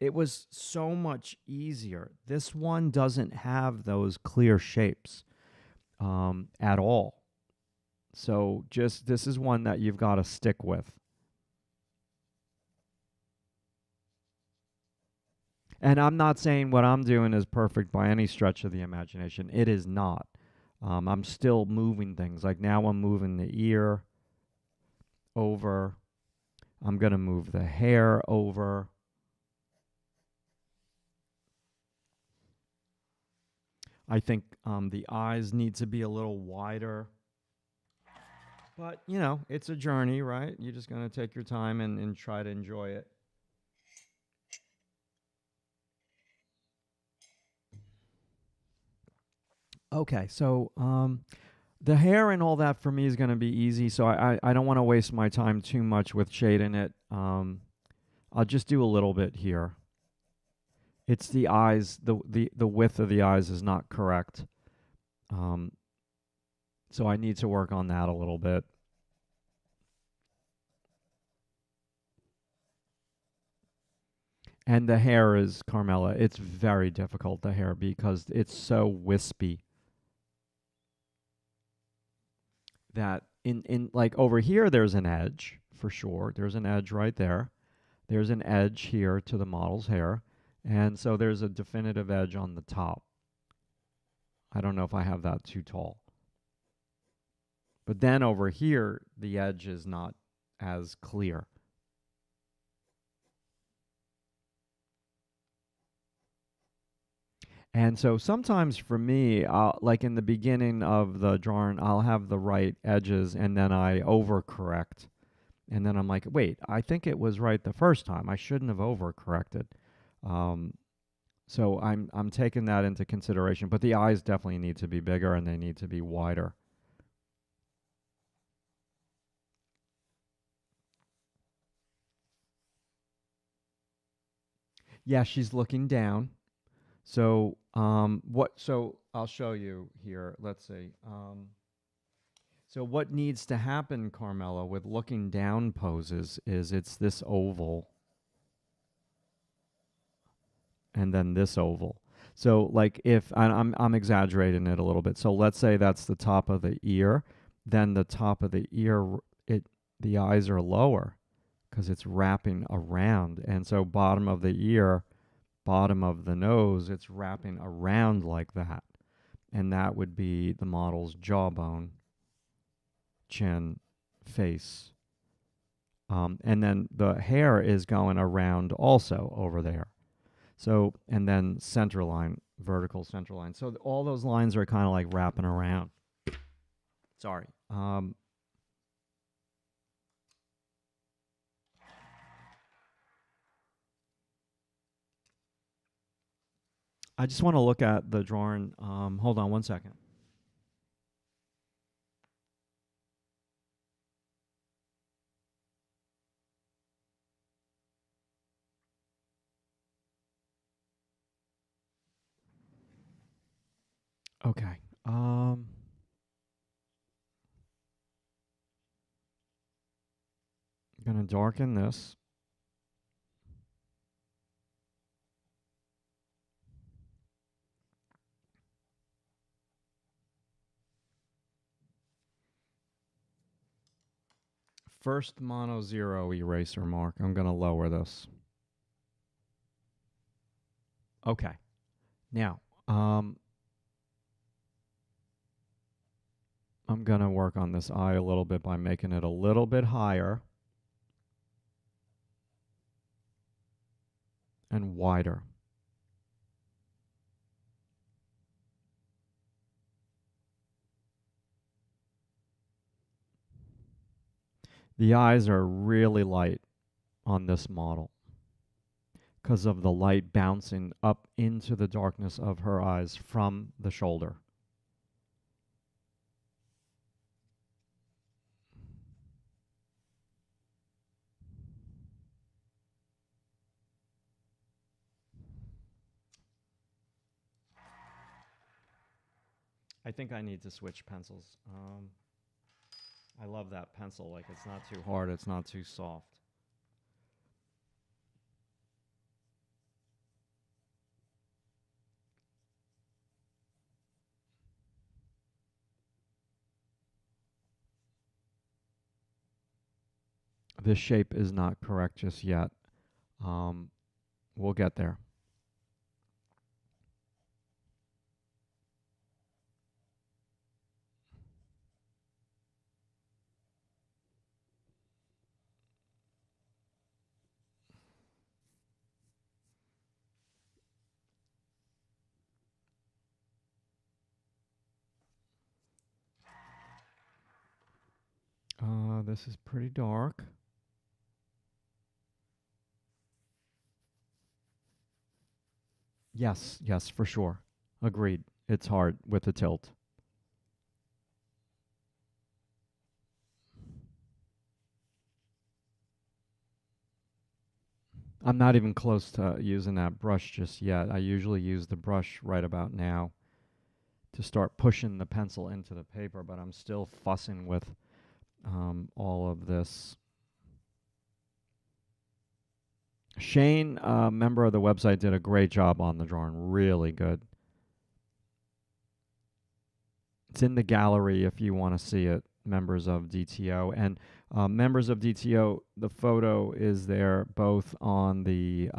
it was so much easier. This one doesn't have those clear shapes at all. So just this is one that you've got to stick with. And I'm not saying what I'm doing is perfect by any stretch of the imagination. It is not. I'm still moving things. Like now I'm moving the ear over. I'm going to move the hair over. I think the eyes need to be a little wider. But, it's a journey, right? You're just going to take your time and try to enjoy it. Okay, so the hair and all that for me is going to be easy, so I don't want to waste my time too much with shading it. I'll just do a little bit here. It's the eyes, the width of the eyes is not correct. Um, so I need to work on that a little bit. And the hair is, Carmela, it's very difficult, the hair, because it's so wispy that in like over here, there's an edge for sure. There's an edge right there. There's an edge here to the model's hair. And so there's a definitive edge on the top. I don't know if I have that too tall. But then over here, the edge is not as clear. And so sometimes for me, like in the beginning of the drawing, I'll have the right edges and then I overcorrect. And then I'm like, wait, I think it was right the first time. I shouldn't have overcorrected. Um, so I'm taking that into consideration. But the eyes definitely need to be bigger and they need to be wider. Yeah, she's looking down. So what? So I'll show you here. Let's see. So what needs to happen, Carmela, with looking down poses is it's this oval and then this oval. So like if I'm exaggerating it a little bit. So let's say that's the top of the ear, then the top of the ear the eyes are lower because it's wrapping around. And so bottom of the ear, bottom of the nose, it's wrapping around like that. And that would be the model's jawbone, chin, face. And then the hair is going around also over there. So, and then center line, vertical center line. So all those lines are kind of like wrapping around. Sorry. I just want to look at the drawing. Hold on one second. Okay. I'm going to darken this. first mono zero eraser mark. I'm going to lower this. Okay. Now, I'm going to work on this eye a little bit by making it a little bit higher and wider. The eyes are really light on this model because of the light bouncing up into the darkness of her eyes from the shoulder. I think I need to switch pencils. I love that pencil. Like, it's not too hard, it's not too soft. This shape is not correct just yet. We'll get there. This is pretty dark. Yes, yes, for sure. Agreed. It's hard with the tilt. I'm not even close to using that brush just yet. I usually use the brush right about now to start pushing the pencil into the paper, but I'm still fussing with all of this. Shane, a member of the website, did a great job on the drawing. Really good. It's in the gallery if you want to see it, members of DTO. And members of DTO, the photo is there both on the...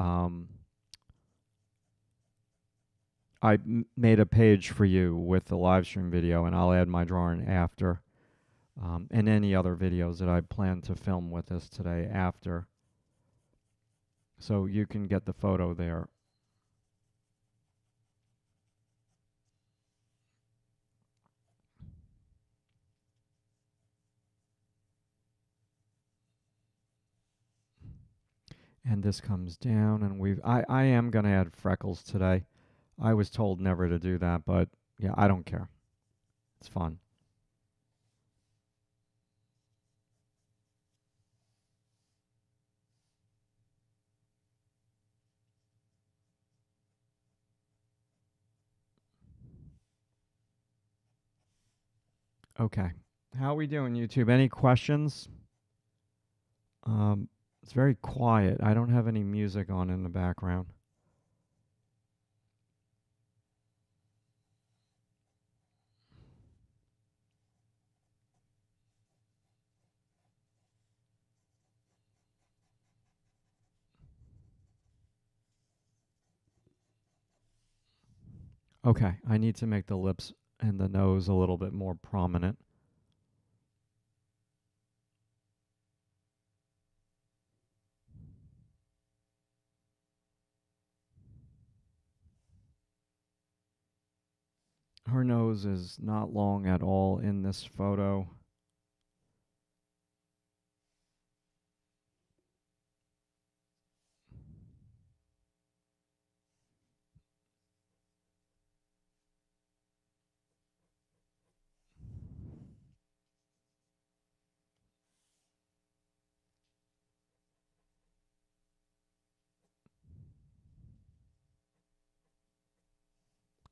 made a page for you with the live stream video, and I'll add my drawing after. And any other videos that I plan to film with this today after. So you can get the photo there. And this comes down, and I am going to add freckles today. I was told never to do that, but yeah, I don't care. It's fun. Okay. How are we doing, YouTube? Any questions? It's very quiet. I don't have any music on in the background. Okay, I need to make the lips and the nose a little bit more prominent. Her nose is not long at all in this photo.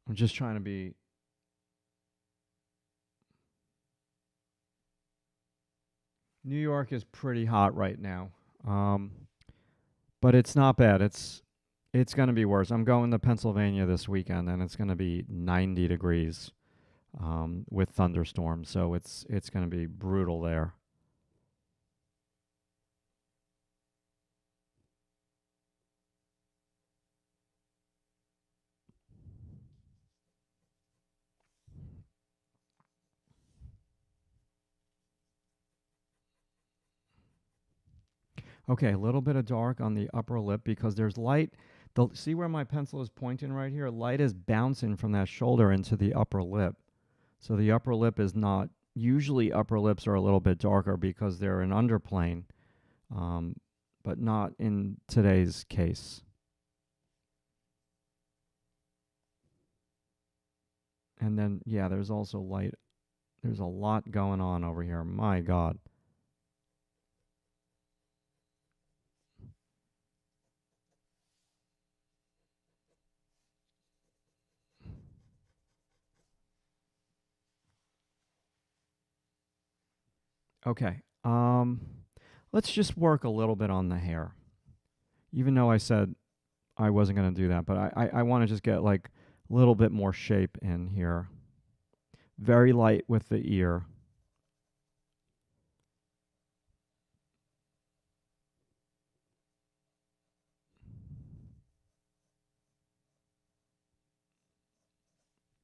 I'm just trying to be... New York is pretty hot right now. But it's not bad. It's going to be worse. I'm going to Pennsylvania this weekend, and it's going to be 90 degrees with thunderstorms. So it's going to be brutal there. Okay, a little bit of dark on the upper lip because there's light. See where my pencil is pointing right here? Light is bouncing from that shoulder into the upper lip. So the upper lip is not, usually upper lips are a little bit darker because they're an underplane, um, but not in today's case. And then, yeah, there's also light. There's a lot going on over here. My God. Okay. Let's just work a little bit on the hair. Even though I said I wasn't going to do that, but I want to just get like a little bit more shape in here. Very light with the ear.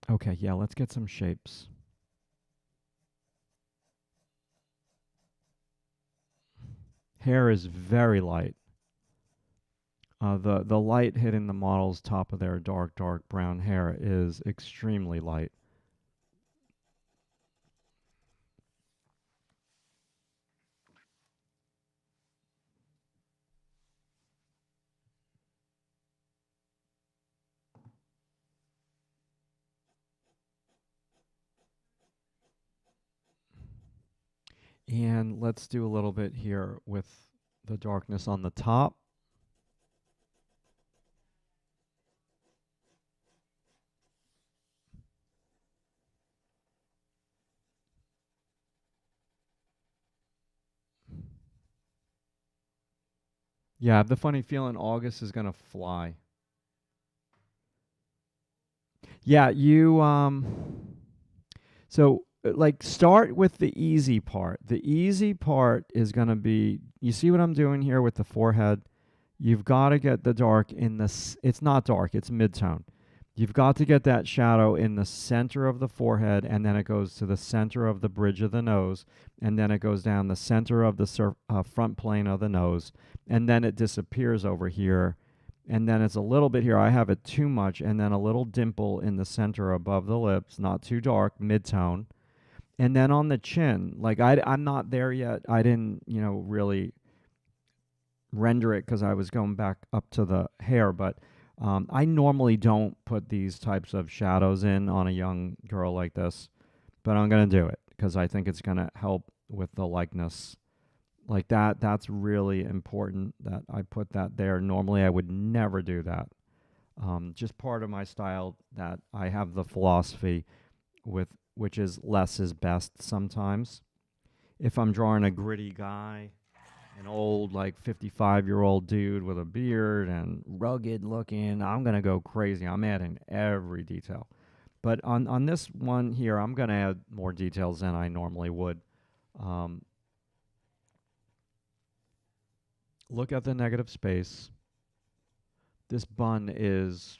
Okay, yeah, let's get some shapes. Hair is very light. The light hitting the model's top of their dark brown hair is extremely light. And let's do a little bit here with the darkness on the top. Yeah, I have the funny feeling August is going to fly. Yeah, so like start with the easy part. The easy part is going to be, you see what I'm doing here with the forehead? You've got to get the dark in the it's not dark, it's mid-tone. You've got to get that shadow in the center of the forehead, and then it goes to the center of the bridge of the nose, and then it goes down the center of the front plane of the nose, and then it disappears over here, and then it's a little bit here. I have it too much, and then a little dimple in the center above the lips, not too dark, mid-tone. And then on the chin, like I'm not there yet. I didn't, really render it because I was going back up to the hair, but I normally don't put these types of shadows in on a young girl like this, but I'm going to do it because I think it's going to help with the likeness. Like that's really important that I put that there. Normally, I would never do that. Just part of my style that I have the philosophy with, which is less is best sometimes. If I'm drawing a gritty guy, an old like 55-year-old dude with a beard and rugged looking, I'm going to go crazy. I'm adding every detail. But on this one here, I'm going to add more details than I normally would. Look at the negative space. This bun is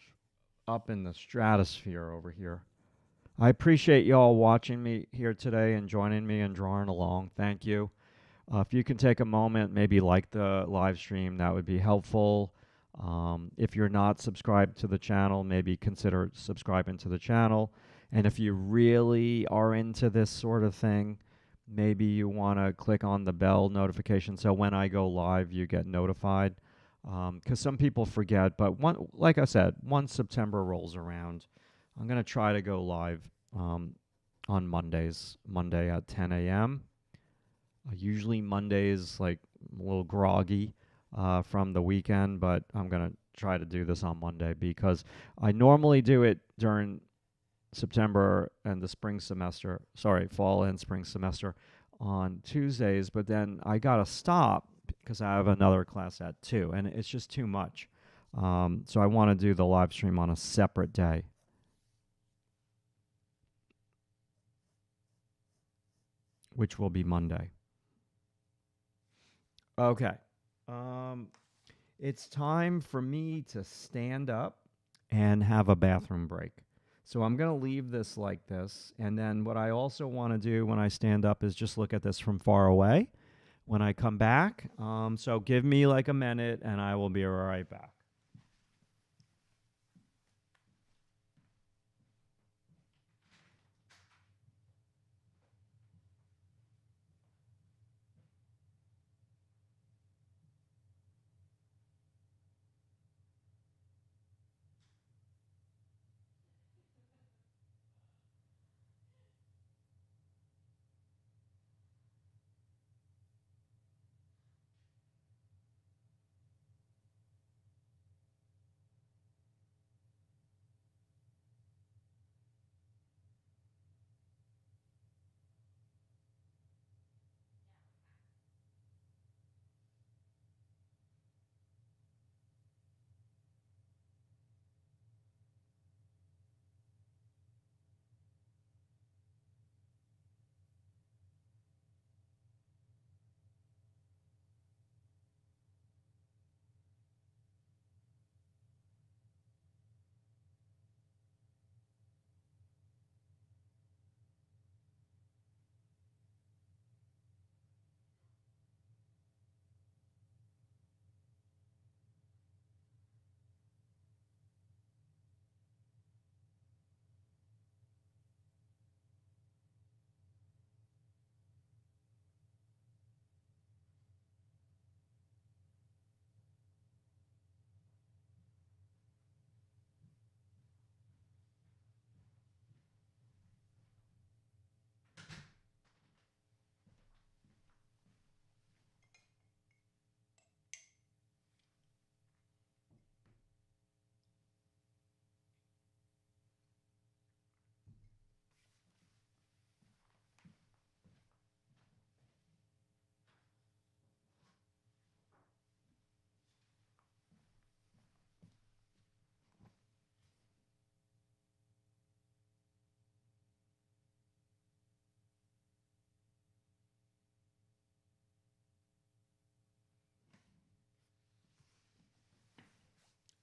up in the stratosphere over here. I appreciate y'all watching me here today and joining me and drawing along. Thank you. If you can take a moment, maybe like the live stream, that would be helpful. If you're not subscribed to the channel, maybe consider subscribing to the channel. And if you really are into this sort of thing, maybe you want to click on the bell notification so when I go live, you get notified. Because some people forget, but like I said, once September rolls around, I'm going to try to go live on Mondays, Monday at 10 a.m. Usually Mondays, like a little groggy from the weekend, but I'm going to try to do this on Monday because I normally do it during September and the fall and spring semester on Tuesdays, but then I got to stop because I have another class at 2, and it's just too much. So I want to do the live stream on a separate day. Which will be Monday. Okay. It's time for me to stand up and have a bathroom break. So I'm going to leave this like this. And then what I also want to do when I stand up is just look at this from far away. when I come back. So give me like a minute and I will be right back.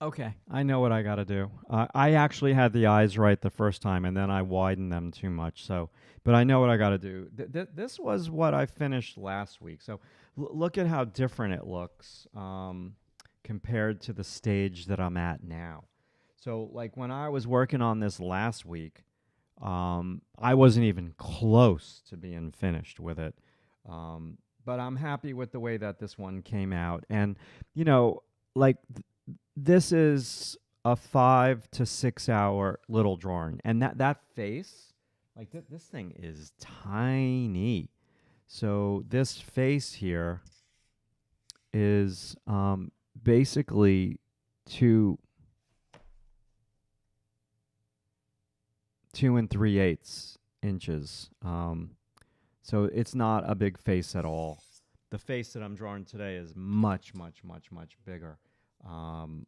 Okay, I know what I got to do. I actually had the eyes right the first time, and then I widened them too much. So, but I know what I got to do. This was what I finished last week. So, look at how different it looks compared to the stage that I'm at now. So, like when I was working on this last week, I wasn't even close to being finished with it. But I'm happy with the way that this one came out, and you know, like this is a 5 to 6 hour little drawing, and that face, like this thing is tiny. So this face here is basically two 2 3/8 inches. So it's not a big face at all. The face that I'm drawing today is much, much, much, much bigger. Um,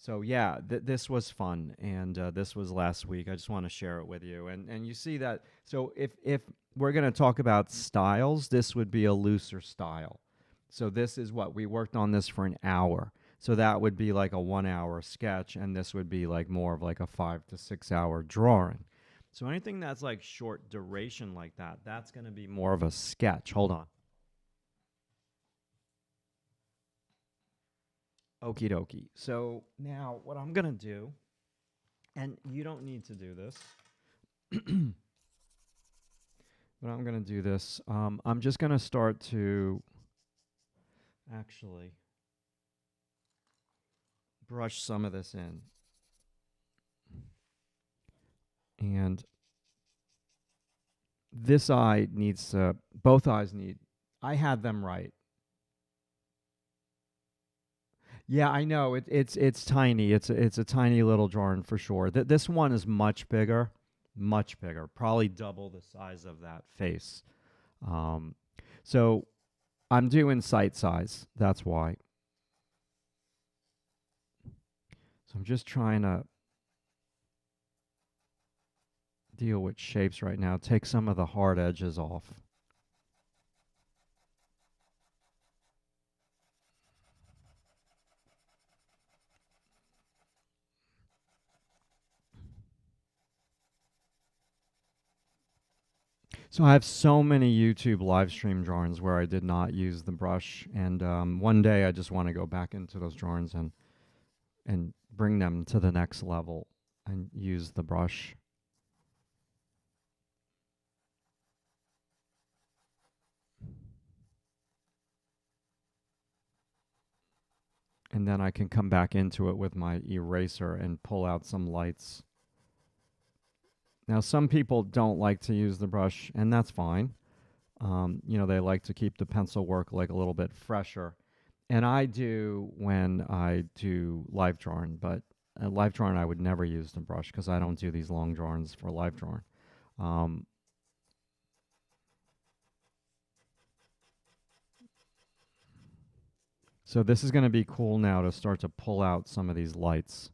So yeah, this was fun, and this was last week. I just want to share it with you, and you see that. So if we're going to talk about styles, this would be a looser style. So this is what we worked on this for an hour. So that would be like a 1 hour sketch, and this would be like more of like a 5 to 6 hour drawing. So anything that's like short duration like that, that's going to be more of a sketch. Hold on. Okie dokie. So now what I'm going to do, and you don't need to do this, but I'm going to do this. I'm just going to start to actually brush some of this in. And this eye needs to, both eyes need, I had them right. Yeah, I know. It's tiny. It's a tiny little drawing for sure. This one is much bigger, probably double the size of that face. Um, so I'm doing sight size. That's why. So I'm just trying to deal with shapes right now. Take some of the hard edges off. So I have so many YouTube live stream drawings where I did not use the brush, and one day I just want to go back into those drawings and bring them to the next level and use the brush. And then I can come back into it with my eraser and pull out some lights. Now, some people don't like to use the brush, and that's fine. You know, they like to keep the pencil work like a little bit fresher. And I do when I do live drawing, but live drawing I would never use the brush because I don't do these long drawings for live drawing. Um, so this is going to be cool now to start to pull out some of these lights.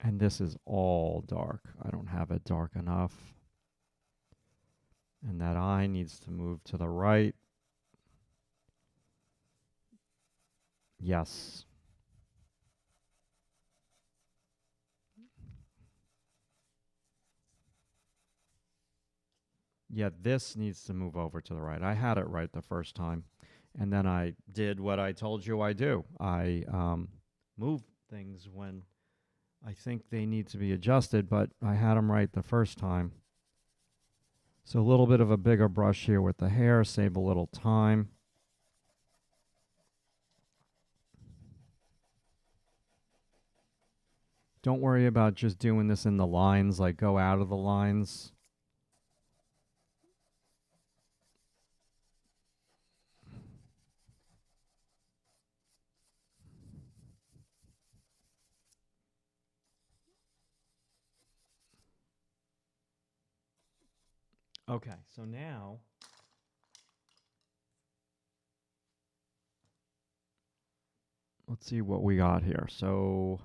And this is all dark. I don't have it dark enough. And that eye needs to move to the right. Yes. Yeah, this needs to move over to the right. I had it right the first time. And then I did what I told you I do. I move things when I think they need to be adjusted, but I had them right the first time. So a little bit of a bigger brush here with the hair, save a little time. Don't worry about just doing this in the lines, like go out of the lines. Okay, so now let's see what we got here. So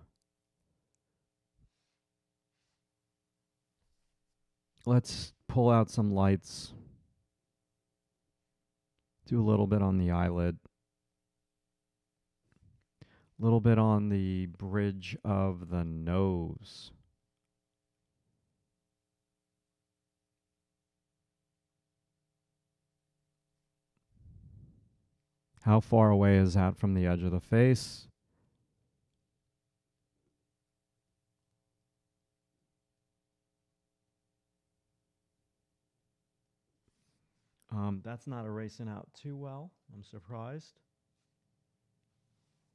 let's pull out some lights. Do a little bit on the eyelid. A little bit on the bridge of the nose. How far away is that from the edge of the face? That's not erasing out too well. I'm surprised.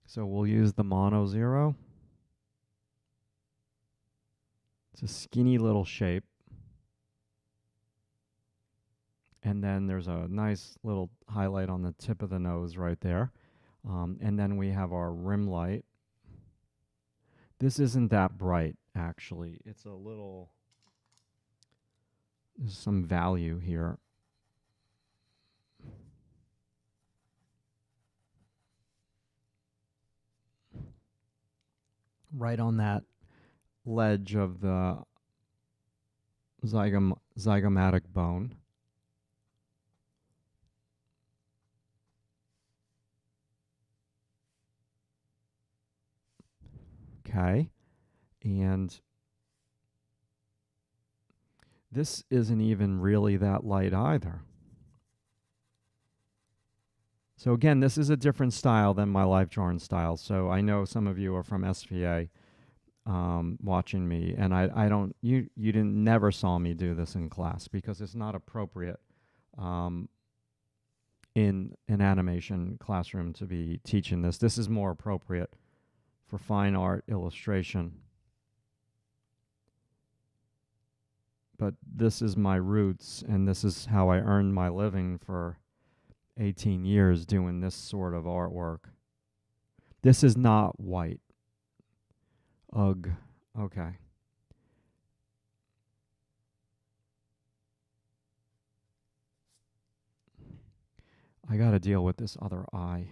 So we'll use the mono zero. It's a skinny little shape. And then there's a nice little highlight on the tip of the nose right there. And then we have our rim light. This isn't that bright, actually. It's a little, there's some value here. Right on that ledge of the zygomatic bone. Okay. And this isn't even really that light either. So again, this is a different style than my live drawing style. So I know some of you are from SVA watching me, and I don't, you didn't never saw me do this in class because it's not appropriate in an animation classroom to be teaching this. This is more appropriate for fine art illustration. But this is my roots, and this is how I earned my living for 18 years doing this sort of artwork. This is not white. Ugh. Okay. I got to deal with this other eye.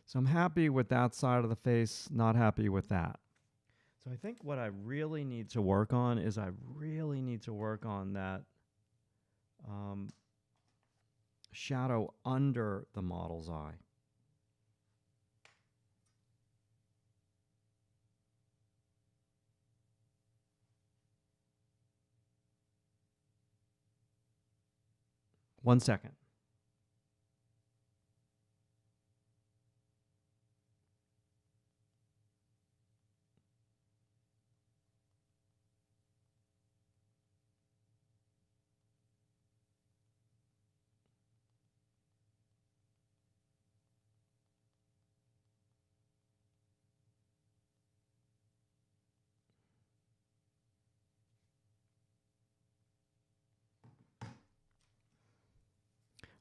So I'm happy with that side of the face, not happy with that. So I think what I really need to work on is I really need to work on that um, shadow under the model's eye. One second.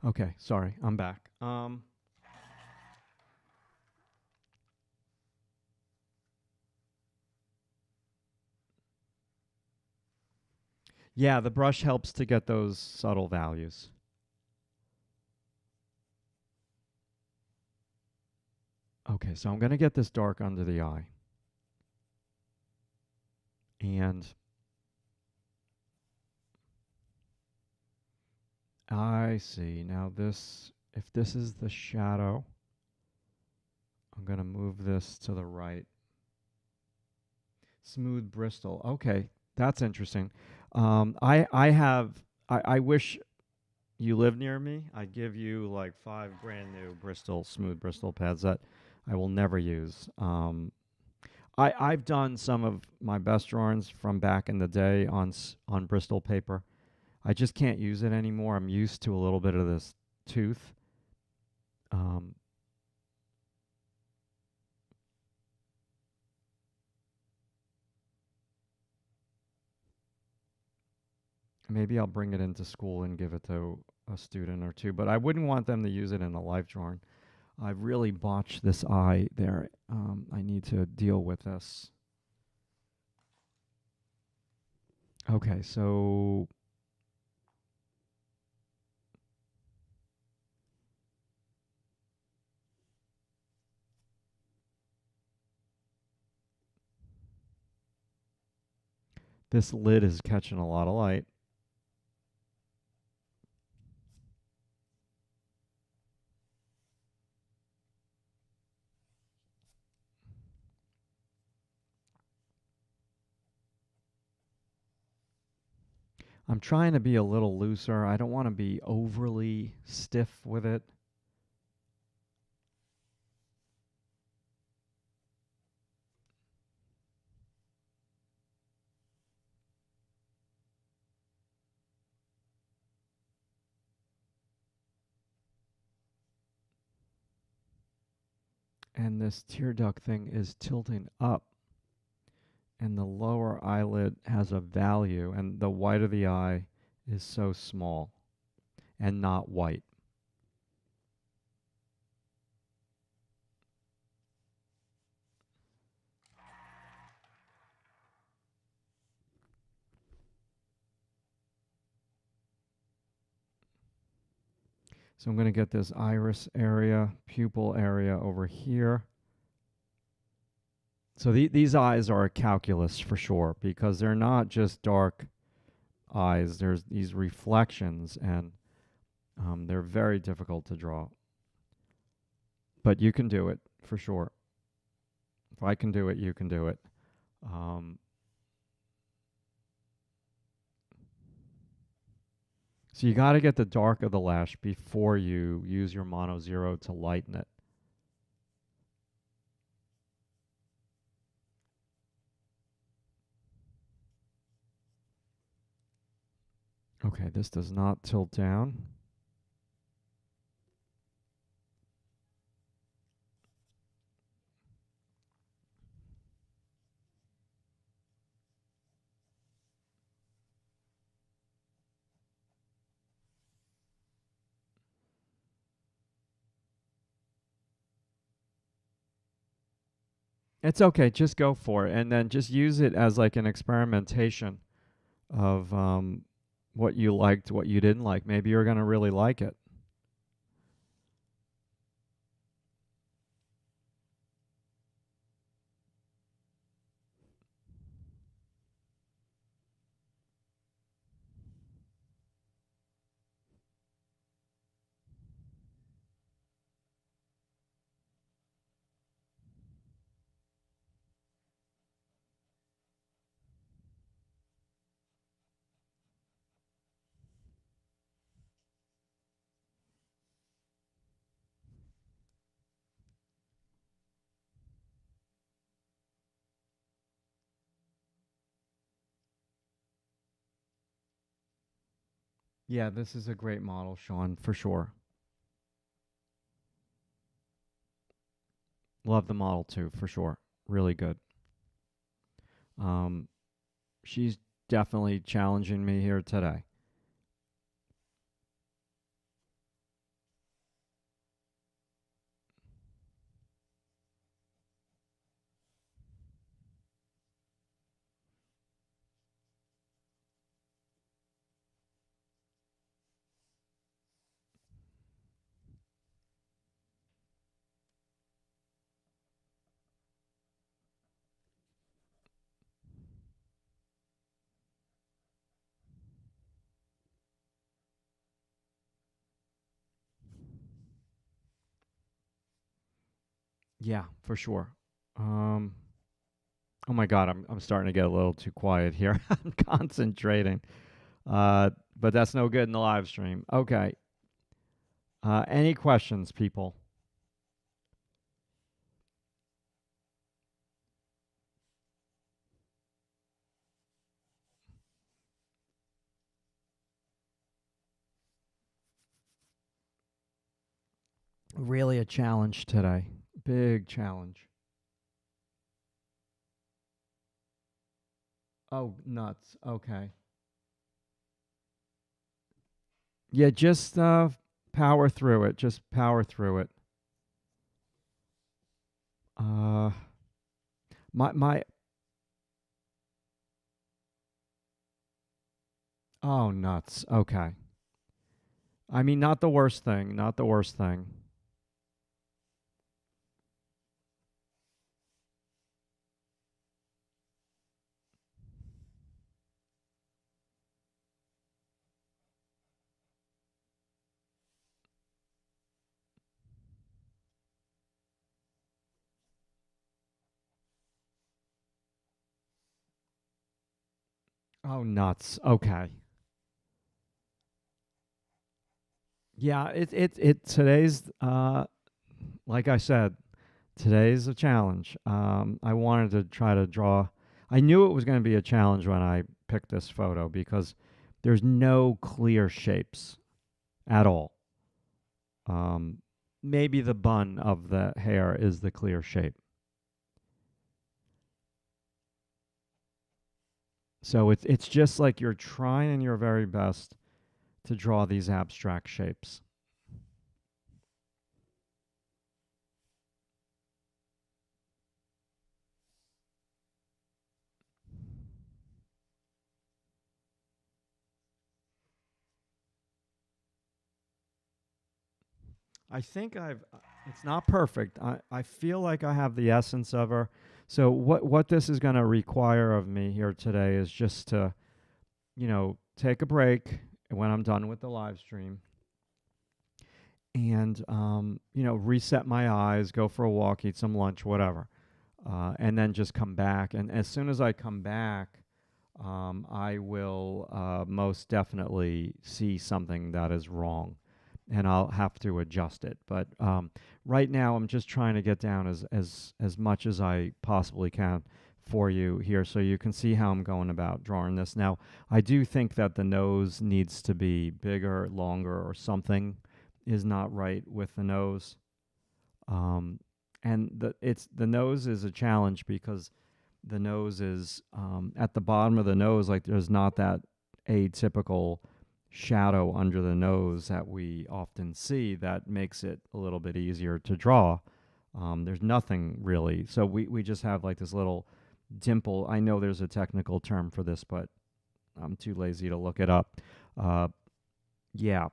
Okay, sorry, I'm back. Yeah, the brush helps to get those subtle values. Okay, so I'm going to get this dark under the eye. And I see. Now this, if this is the shadow, I'm going to move this to the right. Smooth Bristol. Okay, that's interesting. I wish you lived near me. I'd give you like 5 brand new Bristol, smooth Bristol pads that I will never use. I've done some of my best drawings from back in the day on Bristol paper. I just can't use it anymore. I'm used to a little bit of this tooth. Maybe I'll bring it into school and give it to a student or two, but I wouldn't want them to use it in a life drawing. I've really botched this eye there. I need to deal with this. Okay, so this lid is catching a lot of light. I'm trying to be a little looser. I don't want to be overly stiff with it. And this tear duct thing is tilting up. And the lower eyelid has a value, and the white of the eye is so small and not white. So I'm going to get this iris area, pupil area over here. So these eyes are a calculus for sure, because they're not just dark eyes. There's these reflections, and they're very difficult to draw. But you can do it for sure. If I can do it, you can do it. So you got to get the dark of the lash before you use your mono zero to lighten it. Okay, this does not tilt down. It's okay, just go for it, and then just use it as like an experimentation of what you liked, what you didn't like. Maybe you're going to really like it. Yeah, this is a great model, Sean, for sure. Love the model too, for sure. Really good. Um, she's definitely challenging me here today. Yeah, for sure. Um, oh my God, I'm starting to get a little too quiet here. I'm concentrating. But that's no good in the live stream. Okay. Any questions, people? Really a challenge today. Big challenge. Oh, nuts. Okay. Yeah, just power through it. Just power through it. Uh, my. Oh, nuts. Okay. I mean, not the worst thing. Not the worst thing. Oh, nuts. Okay. Yeah, it today's like I said, today's a challenge. I wanted to try to draw. I knew it was going to be a challenge when I picked this photo because there's no clear shapes at all. Um, maybe the bun of the hair is the clear shape. So it's just like you're trying your very best to draw these abstract shapes. I think it's not perfect. I feel like I have the essence of her. So what this is going to require of me here today is just to, take a break when I'm done with the live stream and, reset my eyes, go for a walk, eat some lunch, whatever. And then just come back. And as soon as I come back, I will most definitely see something that is wrong, and I'll have to adjust it. But right now, I'm just trying to get down as much as I possibly can for you here, so you can see how I'm going about drawing this. Now, I do think that the nose needs to be bigger, longer, or something is not right with the nose. Um, and the nose is a challenge because the nose is at the bottom of the nose, like there's not that atypical shadow under the nose that we often see that makes it a little bit easier to draw. There's nothing really. So we just have like this little dimple. I know there's a technical term for this, but I'm too lazy to look it up. Uh, yeah.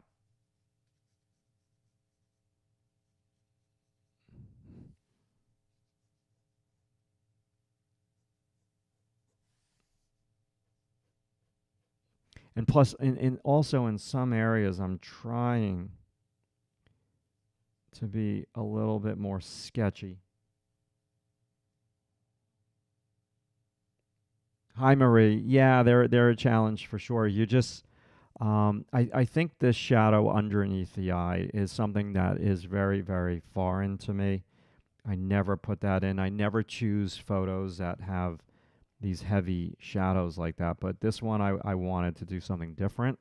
And plus, in also in some areas, I'm trying to be a little bit more sketchy. Hi, Marie. Yeah, they're a challenge for sure. You just, I think this shadow underneath the eye is something that is very, very foreign to me. I never put that in. I never choose photos that have these heavy shadows like that. But this one, I wanted to do something different.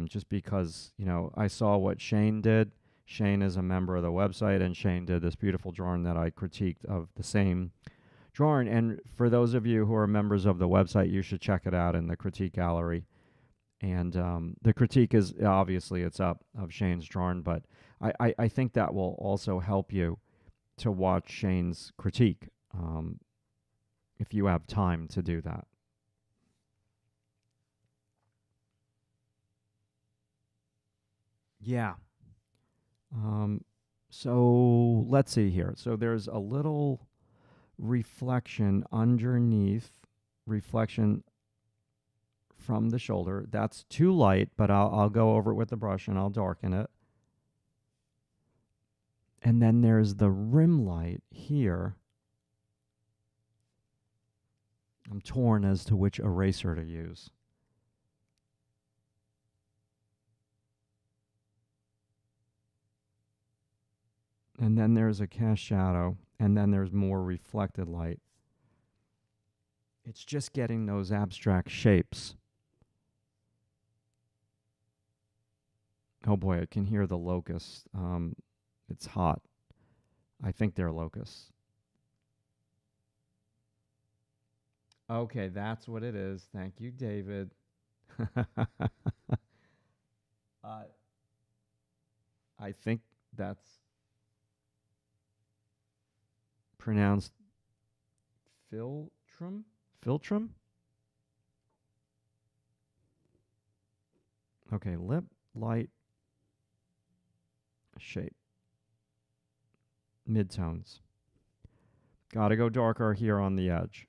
just because, I saw what Shane did. Shane is a member of the website, and Shane did this beautiful drawing that I critiqued of the same drawing. And for those of you who are members of the website, you should check it out in the critique gallery. And the critique is obviously it's up of Shane's drawing, but I think that will also help you to watch Shane's critique if you have time to do that. Yeah. So let's see here. So there's a little reflection underneath, reflection from the shoulder. That's too light, but I'll go over it with the brush and I'll darken it. And then there's the rim light here. I'm torn as to which eraser to use. And then there's a cast shadow, and then there's more reflected light. It's just getting those abstract shapes. Oh boy, I can hear the locusts. It's hot. I think they're locusts. Okay, that's what it is. Thank you, David. I think that's pronounced philtrum. Philtrum. Okay, lip, light, shape, midtones. Gotta go darker here on the edge.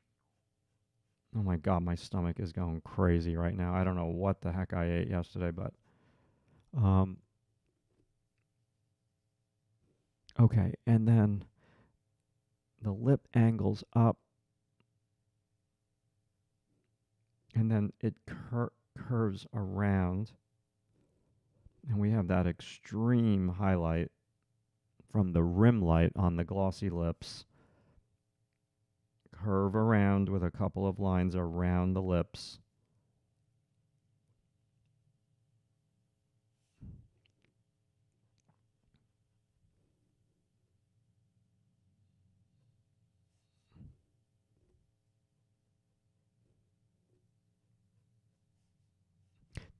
Oh my God, my stomach is going crazy right now. I don't know what the heck I ate yesterday, but okay, and then the lip angles up, and then it curves around, and we have that extreme highlight from the rim light on the glossy lips. Curve around with a couple of lines around the lips.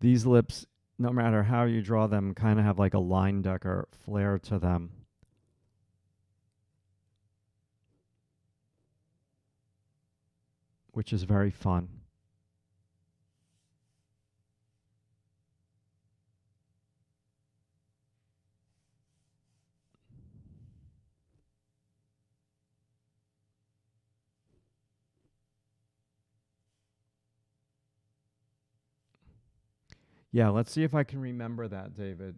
These lips, no matter how you draw them, kind of have like a line decker flair to them. Which is very fun. Yeah, let's see if I can remember that, David.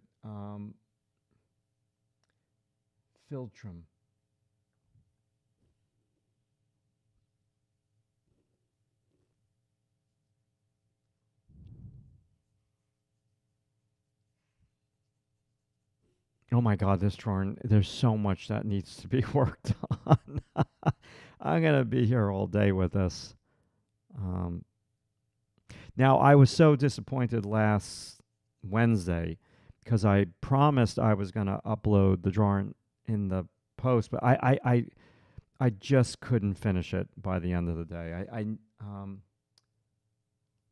Philtrum. Oh my God, this drawing, there's so much that needs to be worked on. I'm going to be here all day with this. Now, I was so disappointed last Wednesday because I promised I was going to upload the drawing in the post, but I just couldn't finish it by the end of the day.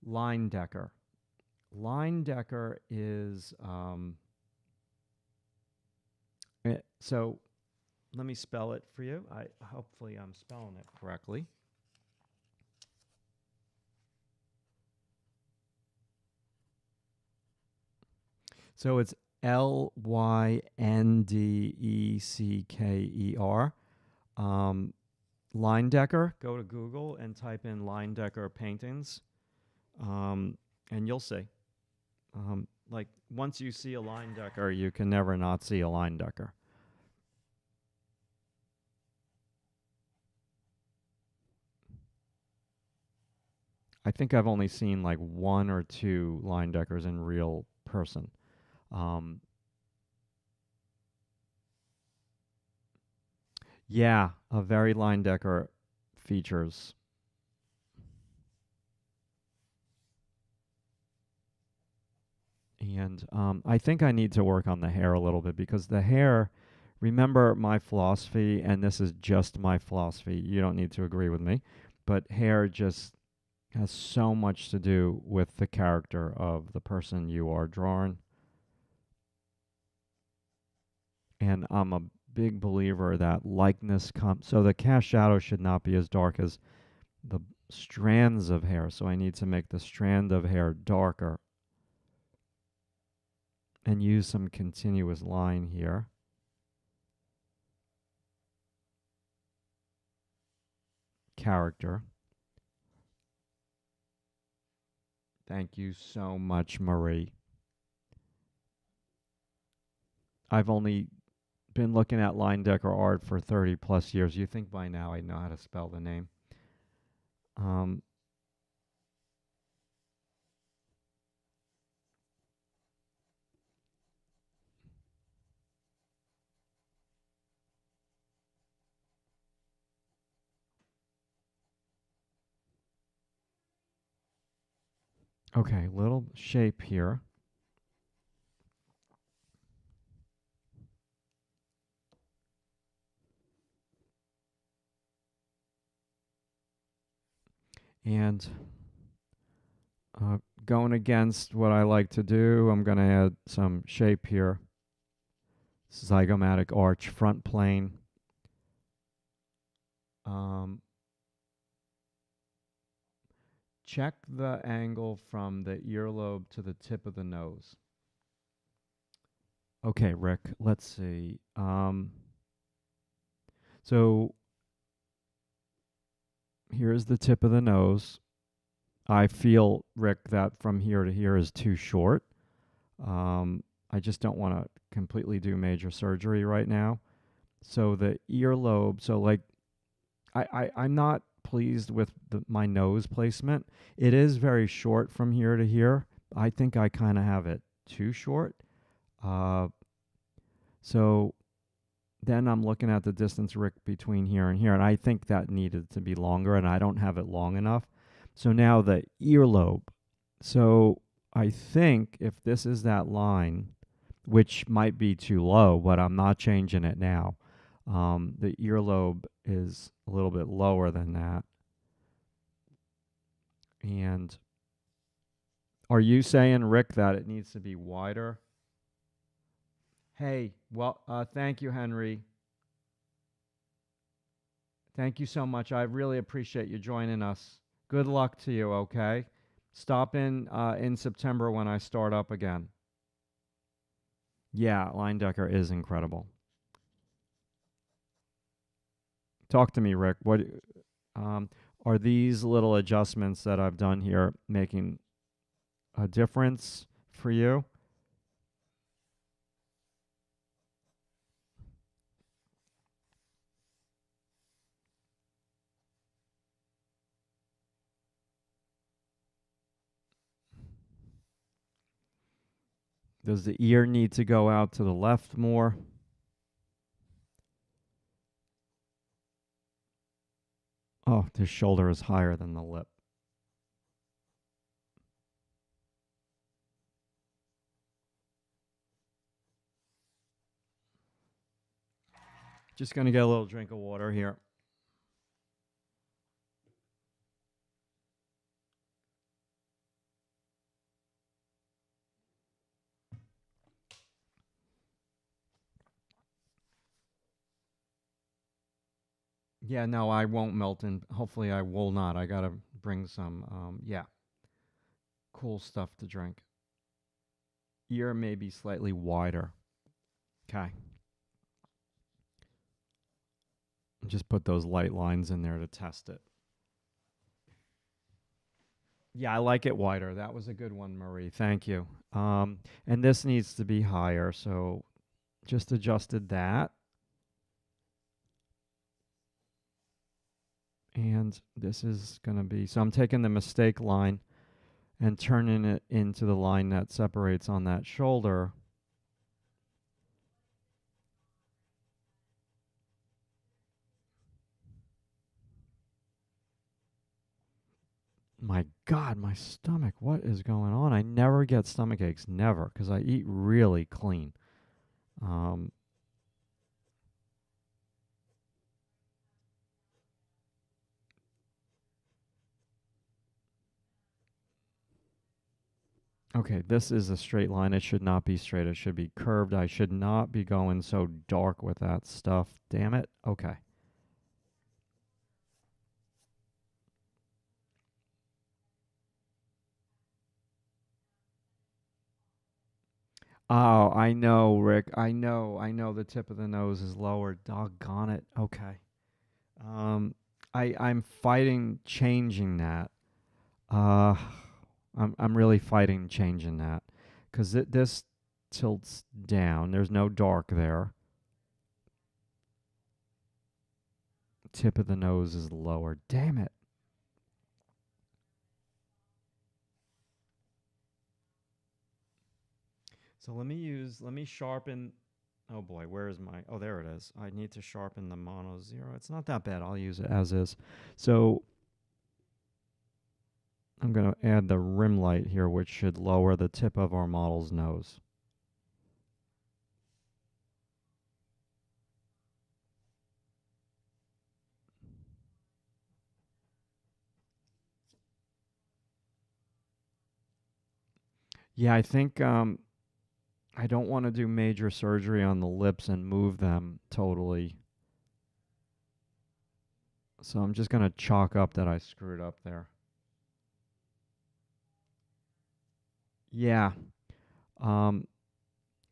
Line decker. Line decker is so let me spell it for you. Hopefully I'm spelling it correctly. So it's Lyndecker. Line decker. Go to Google and type in line decker paintings, and you'll see. Like once you see a line decker, you can never not see a line decker. I think I've only seen like one or two line deckers in real person. Yeah, a very line decker features. And I think I need to work on the hair a little bit because the hair, remember my philosophy, and this is just my philosophy. You don't need to agree with me, but hair just has so much to do with the character of the person you are drawing. And I'm a big believer that likeness comes. So the cast shadow should not be as dark as the strands of hair. So I need to make the strand of hair darker and use some continuous line here. Character. Thank you so much, Marie. I've only been looking at line decker art for 30 plus years. You think by now I know how to spell the name. Um, okay, little shape here. And going against what I like to do, I'm going to add some shape here. Zygomatic arch front plane. Um, check the angle from the earlobe to the tip of the nose. Okay, Rick, let's see. So here's the tip of the nose. I feel, Rick, that from here to here is too short. I just don't want to completely do major surgery right now. So the earlobe, so like I'm not pleased with my nose placement. It is very short from here to here. I think I kind of have it too short. So then I'm looking at the distance, Rick, between here and here, and I think that needed to be longer, and I don't have it long enough. So now the earlobe. So I think if this is that line, which might be too low, but I'm not changing it now. The earlobe is a little bit lower than that. And are you saying, Rick, that it needs to be wider? Hey, well, thank you, Henry. Thank you so much. I really appreciate you joining us. Good luck to you, okay? Stop in September when I start up again. Yeah, line decker is incredible. Talk to me, Rick. What are these little adjustments that I've done here making a difference for you? Does the ear need to go out to the left more? Oh, the shoulder is higher than the lip. Just going to get a little drink of water here. Yeah, no, I won't melt, and hopefully I will not. I got to bring some, yeah, cool stuff to drink. Ear may be slightly wider. Okay. Just put those light lines in there to test it. Yeah, I like it wider. That was a good one, Marie. Thank you. And this needs to be higher, so just adjusted that. And this is going to be, so I'm taking the mistake line and turning it into the line that separates on that shoulder. My God, my stomach. What is going on? I never get stomach aches, never, because I eat really clean. Um, okay, this is a straight line. It should not be straight. It should be curved. I should not be going so dark with that stuff. Damn it. Okay. Oh, I know, Rick. I know. I know the tip of the nose is lower. Doggone it. Okay. Um, I'm fighting changing that. Uh, I'm really fighting changing that because this tilts down. There's no dark there. Tip of the nose is lower. Damn it. So let me sharpen. Oh boy, where is my? Oh, there it is. I need to sharpen the mono zero. It's not that bad. I'll use it as is. So I'm going to add the rim light here, which should lower the tip of our model's nose. Yeah, I think I don't want to do major surgery on the lips and move them totally. So I'm just going to chalk up that I screwed up there. Yeah. Um,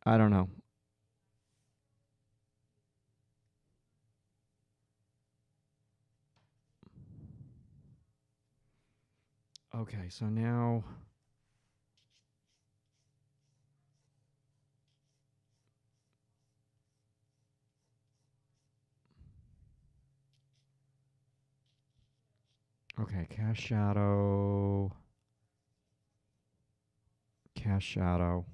I don't know. Okay, so now. Okay, cast shadow. Cast shadow.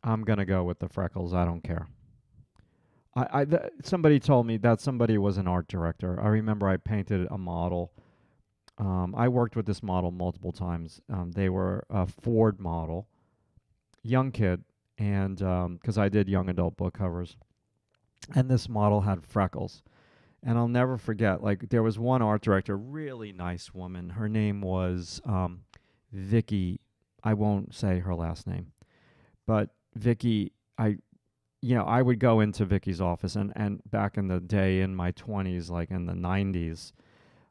I'm going to go with the freckles. I don't care. Somebody told me that somebody was an art director. I remember I painted a model. I worked with this model multiple times. They were a Ford model, young kid, and because I did young adult book covers, and this model had freckles. And I'll never forget. Like there was one art director, really nice woman. Her name was Vicky. I won't say her last name, but Vicky. I would go into Vicky's office, and back in the day, in my 20s, like in the 90s,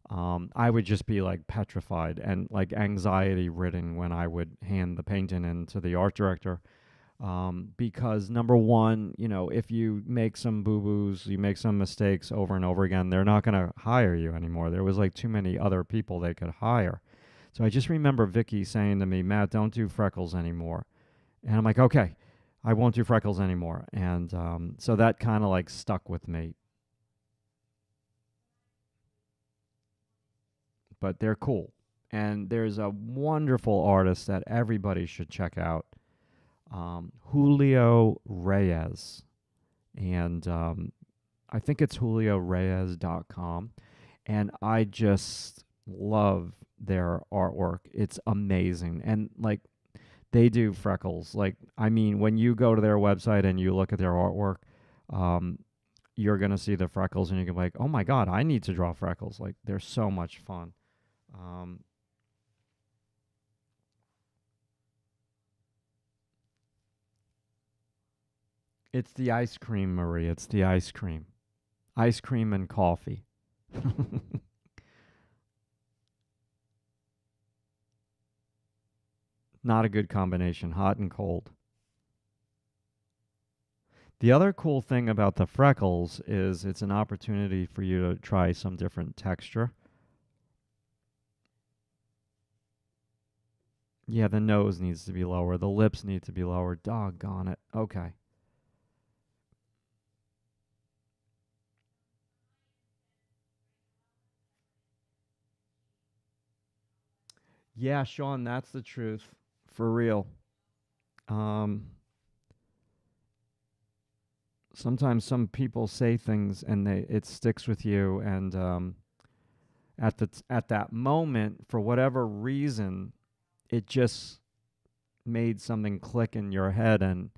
I would just be like petrified and like anxiety ridden when I would hand the painting in to the art director. Because number one, if you make some boo boos, you make some mistakes over and over again, they're not going to hire you anymore. There was like too many other people they could hire. So I just remember Vicky saying to me, Matt, don't do freckles anymore. And I'm like, okay, I won't do freckles anymore. And so that kind of like stuck with me. But they're cool. And there's a wonderful artist that everybody should check out, Julio Reyes. And I think it's julioreyes.com. And I just love their artwork. It's amazing. And like they do freckles. Like, I mean, when you go to their website and you look at their artwork, um, you're going to see the freckles and you can be like, oh my God, I need to draw freckles. Like, they're so much fun. Um, it's the ice cream, Marie. It's the ice cream. Ice cream and coffee. Not a good combination, hot and cold. The other cool thing about the freckles is it's an opportunity for you to try some different texture. Yeah, the nose needs to be lower. The lips need to be lower. Doggone it. Okay. Yeah, Sean, that's the truth. For real. Um, sometimes some people say things and it sticks with you, and at that moment, for whatever reason, it just made something click in your head, and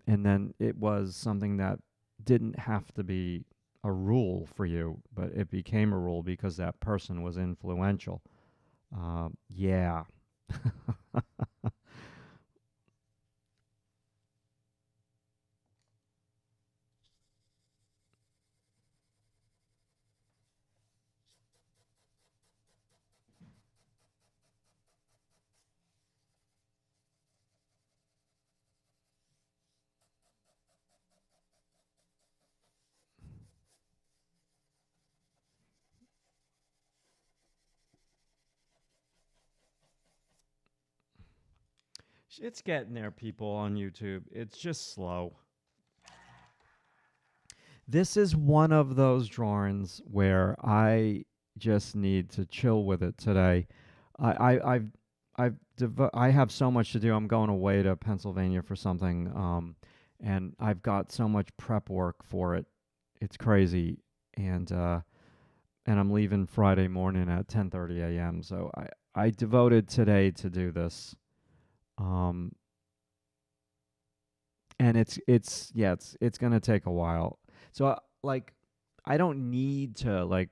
then it was something that didn't have to be a rule for you, but it became a rule because that person was influential. Yeah. It's getting there, people on YouTube. It's just slow. This is one of those drawings where I just need to chill with it today. I have so much to do. I'm going away to Pennsylvania for something, and I've got so much prep work for it. It's crazy, and I'm leaving Friday morning at 10:30 a.m. So I devoted today to do this, um, and it's gonna take a while. So like I don't need to like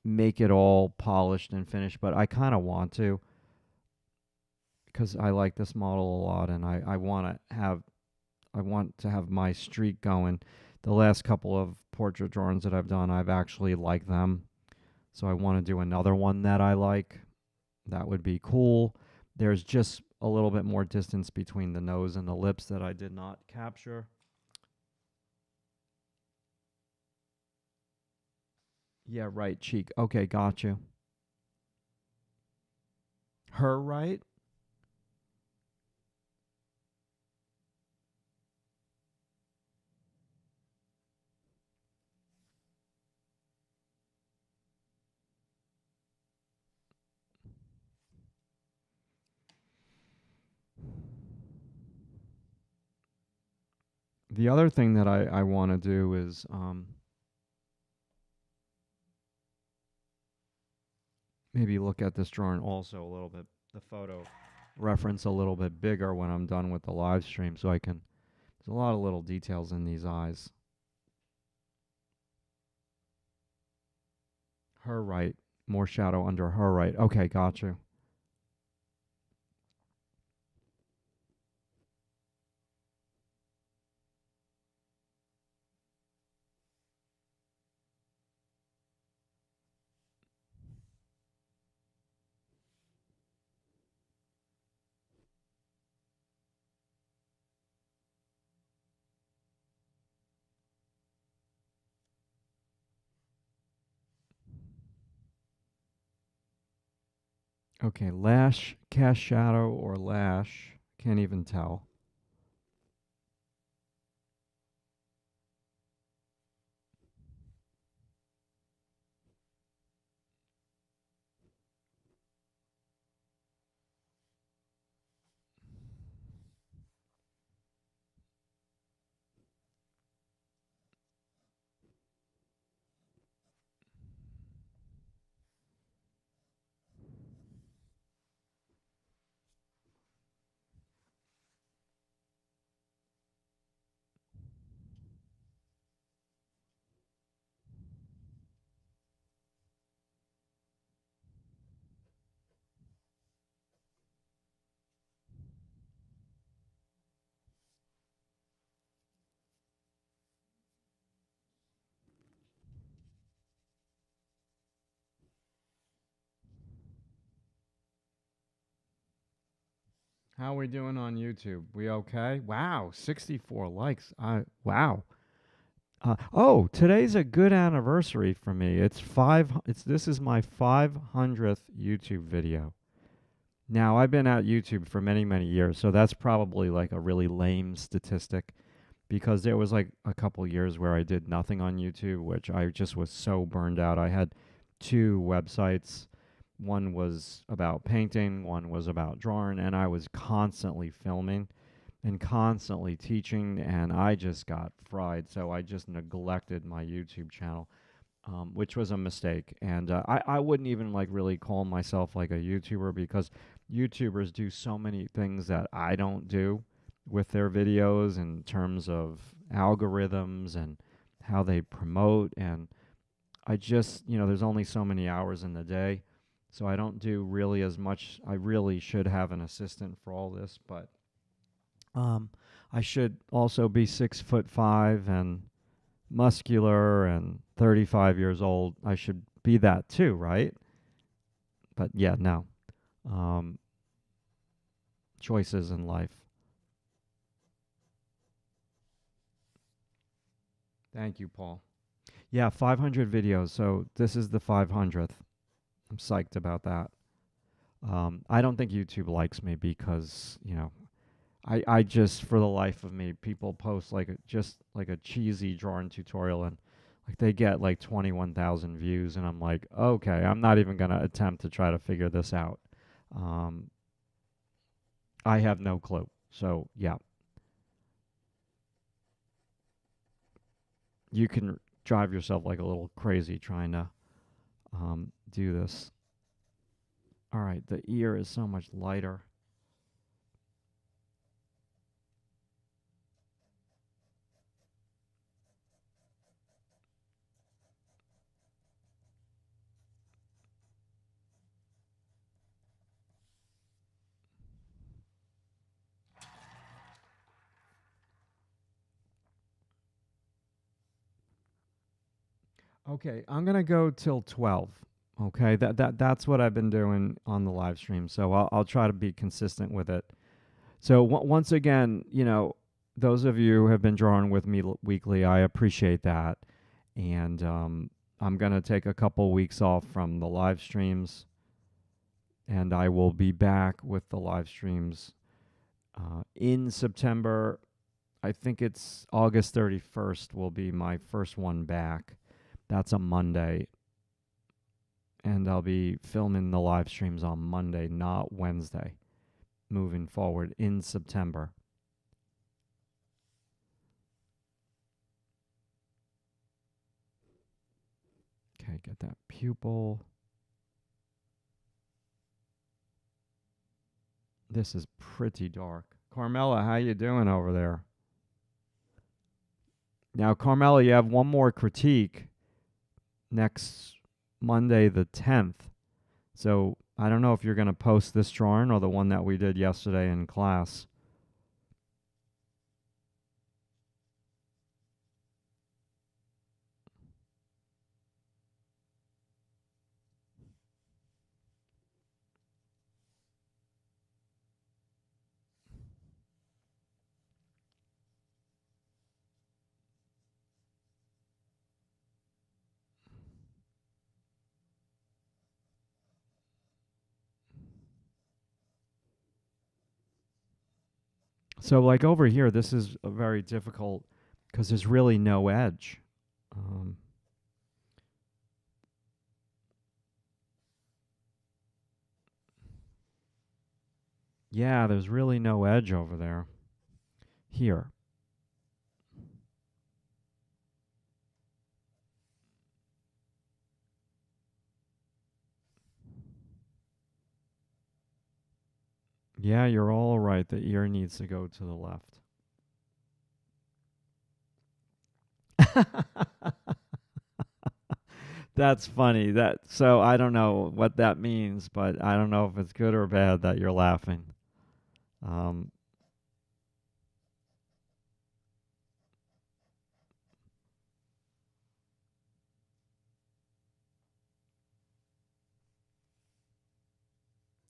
make it all polished and finished, but I kind of want to because I like this model a lot, and I want to have my streak going. The last couple of portrait drawings that I've done, I've actually liked them, so I want to do another one that I like. That would be cool. There's just a little bit more distance between the nose and the lips that I did not capture. Yeah, right cheek. Okay, got you. Her right? The other thing that I want to do is maybe look at this drawing also a little bit, the photo reference a little bit bigger when I'm done with the live stream, so I can. There's a lot of little details in these eyes. Her right, more shadow under her right. Okay, got you. Okay, lash, cast shadow, or lash. Can't even tell. How we doing on YouTube? We okay? Wow, 64 likes. Wow. Oh, today's a good anniversary for me. It's this is my 500th YouTube video. Now, I've been at YouTube for many, many years, so that's probably like a really lame statistic because there was like a couple years where I did nothing on YouTube, which I just was so burned out. I had two websites. One was about painting, one was about drawing, and I was constantly filming. and constantly teaching, and I just got fried. So I just neglected my YouTube channel, which was a mistake. And I wouldn't even like really call myself like a YouTuber because YouTubers do so many things that I don't do with their videos in terms of algorithms and how they promote. And I just, there's only so many hours in the day. So I don't do really as much. I really should have an assistant for all this, but um, I should also be 6'5" and muscular and 35 years old. I should be that too, right? But yeah, no. Um, Choices in life. Thank you, Paul. Yeah, 500 videos. So this is the 500th. I'm psyched about that. I don't think YouTube likes me because, I just, for the life of me, people post like just like a cheesy drawing tutorial and like they get like 21,000 views, and I'm like, okay, I'm not even gonna attempt to try to figure this out. Um, I have no clue. So yeah, you can drive yourself like a little crazy trying to do this. All right, the ear is so much lighter. Okay, I'm gonna go till 12. Okay, that's what I've been doing on the live stream. So I'll try to be consistent with it. So once again, those of you who have been drawing with me weekly, I appreciate that. And I'm gonna take a couple weeks off from the live streams, and I will be back with the live streams in September. I think it's August 31st will be my first one back. That's a Monday. And I'll be filming the live streams on Monday, not Wednesday, moving forward in September. Okay, get that pupil. This is pretty dark. Carmela, how you doing over there? Now, Carmela, you have one more critique next Monday, the 10th. So I don't know if you're going to post this drawing or the one that we did yesterday in class. So, like over here, this is a very difficult because there's really no edge. Um, yeah, there's really no edge over there. Here. Yeah, you're all right. The ear needs to go to the left. That's funny. So I don't know what that means, but I don't know if it's good or bad that you're laughing. Um,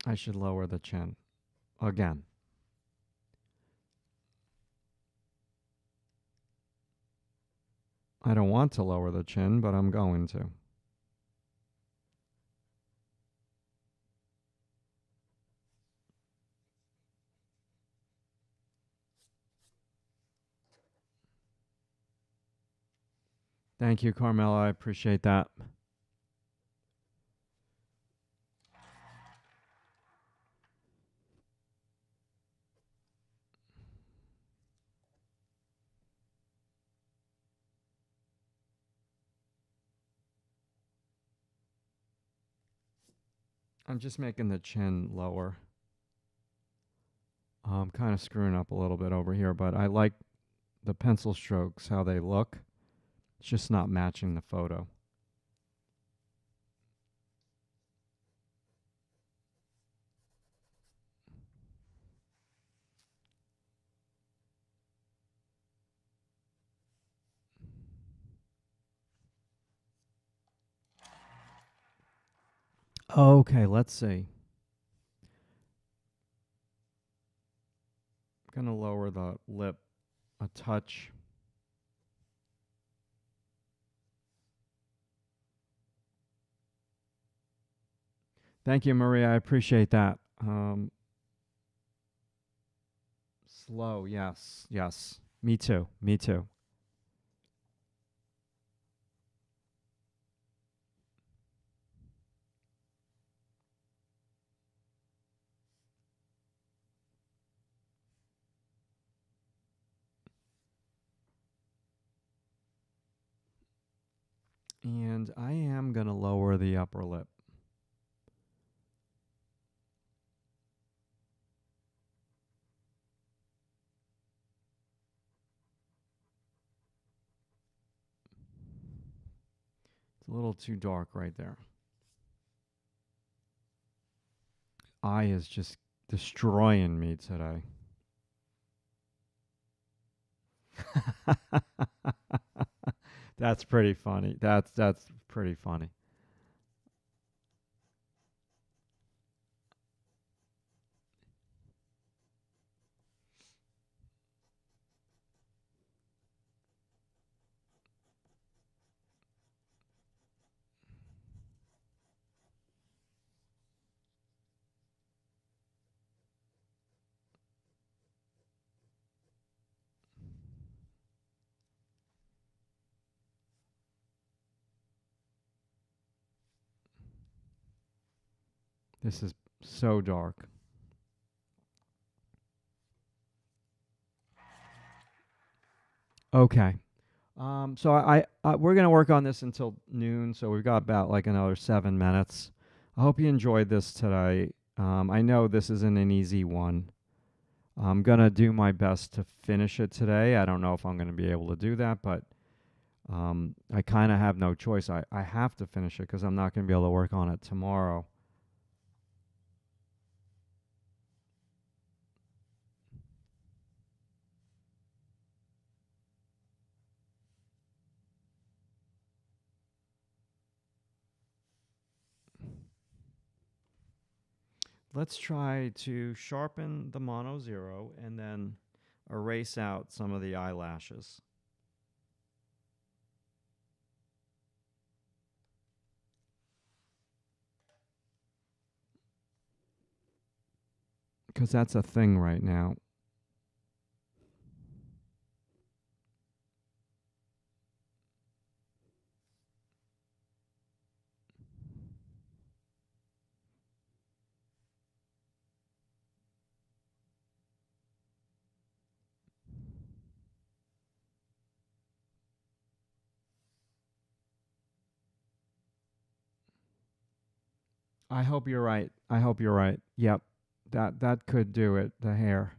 I should lower the chin again. I don't want to lower the chin, but I'm going to. Thank you, Carmela. I appreciate that. I'm just making the chin lower. I'm kind of screwing up a little bit over here, but I like the pencil strokes, how they look. It's just not matching the photo. Okay, let's see. I'm going to lower the lip a touch. Thank you, Maria. I appreciate that. Slow, yes, yes. Me too. Me too. And I am going to lower the upper lip. It's a little too dark right there. Eye is just destroying me today. That's pretty funny. That's pretty funny. This is so dark. Okay. So we're gonna work on this until noon. So we've got about like another 7 minutes. I hope you enjoyed this today. I know this isn't an easy one. I'm gonna do my best to finish it today. I don't know if I'm gonna be able to do that, but I kind of have no choice. I have to finish it because I'm not gonna be able to work on it tomorrow. Let's try to sharpen the mono zero and then erase out some of the eyelashes. Because that's a thing right now. I hope you're right. I hope you're right. Yep. That could do it, the hair.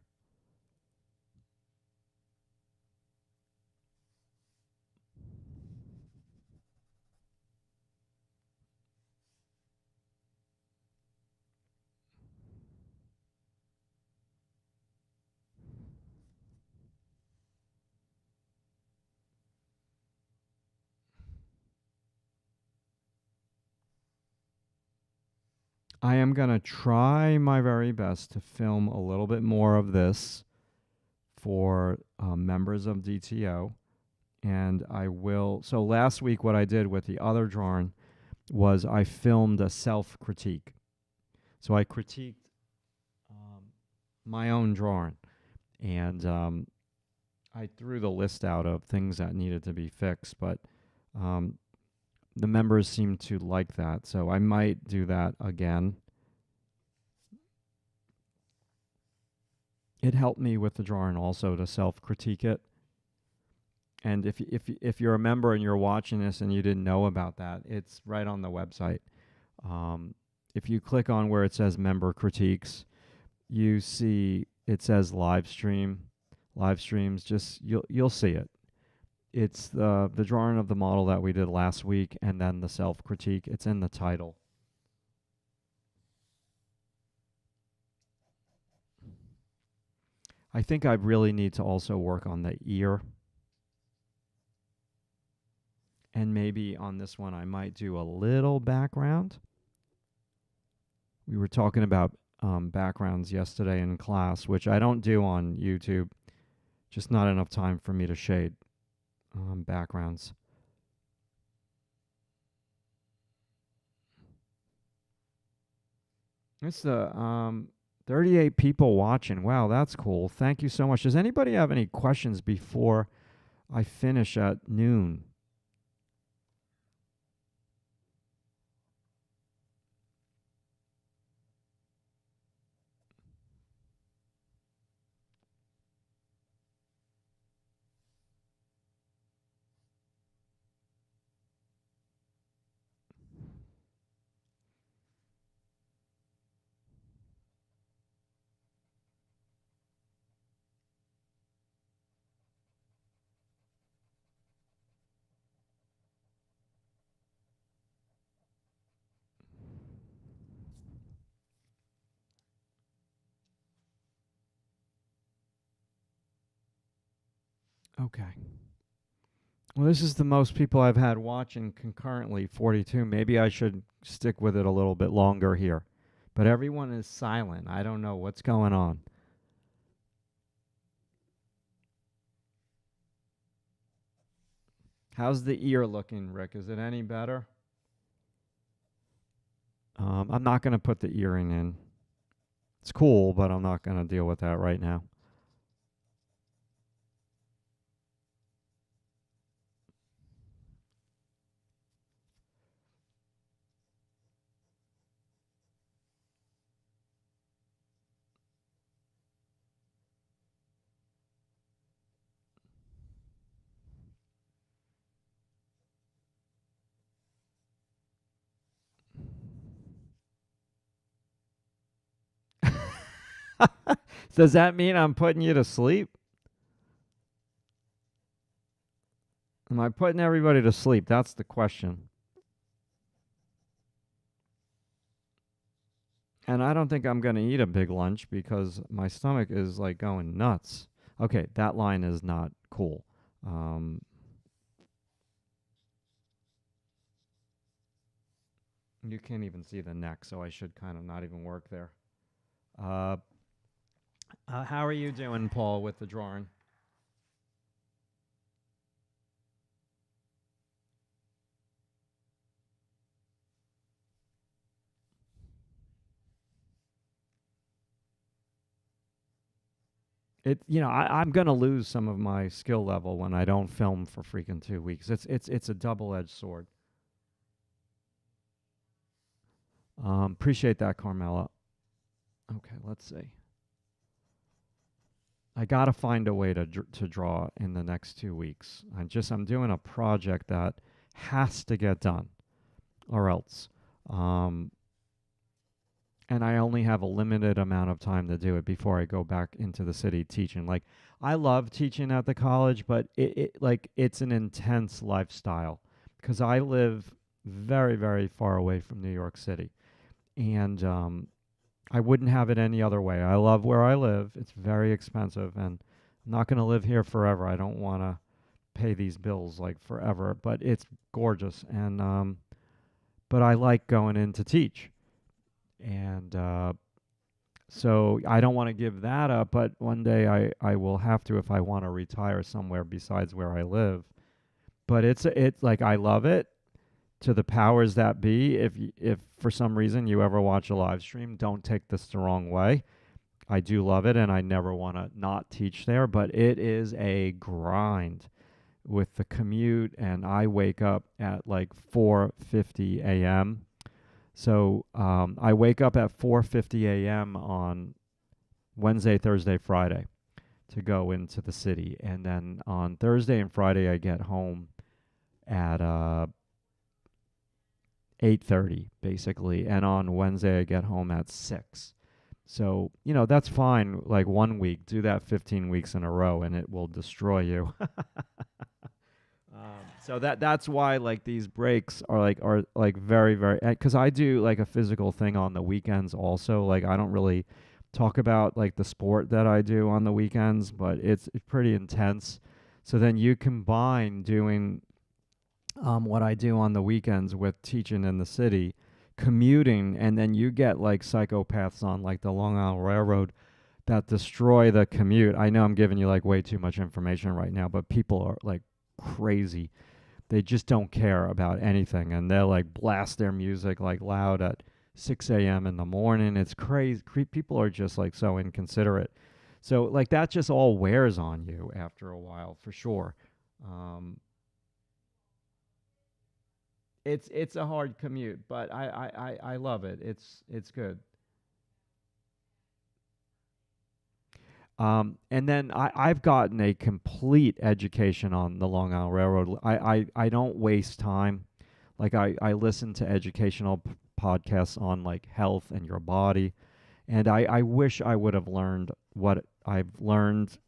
I am going to try my very best to film a little bit more of this for members of DTO. And I will. So last week, what I did with the other drawing was I filmed a self critique. So I critiqued my own drawing. And I threw the list out of things that needed to be fixed. But um, the members seem to like that. So I might do that again. It helped me with the drawing also to self-critique it. And if you're a member and you're watching this and you didn't know about that, it's right on the website. Um, if you click on where it says member critiques, you see it says live stream, live streams. Just you'll see it. It's the drawing of the model that we did last week, and then the self critique. It's in the title. I think I really need to also work on the ear. And maybe on this one, I might do a little background. We were talking about backgrounds yesterday in class, which I don't do on YouTube. Just not enough time for me to shade backgrounds. It's the 38 people watching. Wow, that's cool. Thank you so much. Does anybody have any questions before I finish at noon? Okay. Well, this is the most people I've had watching concurrently, 42. Maybe I should stick with it a little bit longer here. But everyone is silent. I don't know what's going on. How's the ear looking, Rick? Is it any better? I'm not going to put the earring in. It's cool, but I'm not going to deal with that right now. Does that mean I'm putting you to sleep? Am I putting everybody to sleep? That's the question. And I don't think I'm going to eat a big lunch because my stomach is like going nuts. Okay, that line is not cool. You can't even see the neck, so I should kind of not even work there. Uh, how are you doing, Paul, with the drawing? I'm gonna lose some of my skill level when I don't film for freaking 2 weeks. It's a double-edged sword. Appreciate that, Carmela. Okay, let's see. I gotta find a way to draw in the next 2 weeks. I'm doing a project that has to get done, or else. Um, and I only have a limited amount of time to do it before I go back into the city teaching. Like I love teaching at the college, but it's an intense lifestyle because I live very very far away from New York City, and I wouldn't have it any other way. I love where I live. It's very expensive, and I'm not going to live here forever. I don't want to pay these bills like forever, but it's gorgeous, and but I like going in to teach, and so I don't want to give that up. But one day I will have to if I want to retire somewhere besides where I live. But it's like I love it to the powers that be. If for some reason you ever watch a live stream, don't take this the wrong way. I do love it, and I never want to not teach there. But it is a grind with the commute, and I wake up at like 4:50 a.m. So I wake up at 4:50 a.m. on Wednesday, Thursday, Friday to go into the city, and then on Thursday and Friday I get home at 8:30 basically, and on Wednesday I get home at 6. So, that's fine. Like one week, do that 15 weeks in a row and it will destroy you. So that's why like these breaks are like very very, because I do like a physical thing on the weekends also. Like I don't really talk about like the sport that I do on the weekends, but it's pretty intense. So then you combine doing what I do on the weekends with teaching in the city, commuting, and then you get like psychopaths on like the Long Island Railroad that destroy the commute. I know I'm giving you like way too much information right now, but people are like crazy. They just don't care about anything, and they'll like blast their music like loud at 6 a.m. in the morning. It's crazy. People are just like so inconsiderate. So like that just all wears on you after a while, for sure. Um, it's a hard commute, but I love it. It's good. And then I've gotten a complete education on the Long Island Railroad. I don't waste time. Like I listen to educational podcasts on like health and your body. And I wish I would have learned what I've learned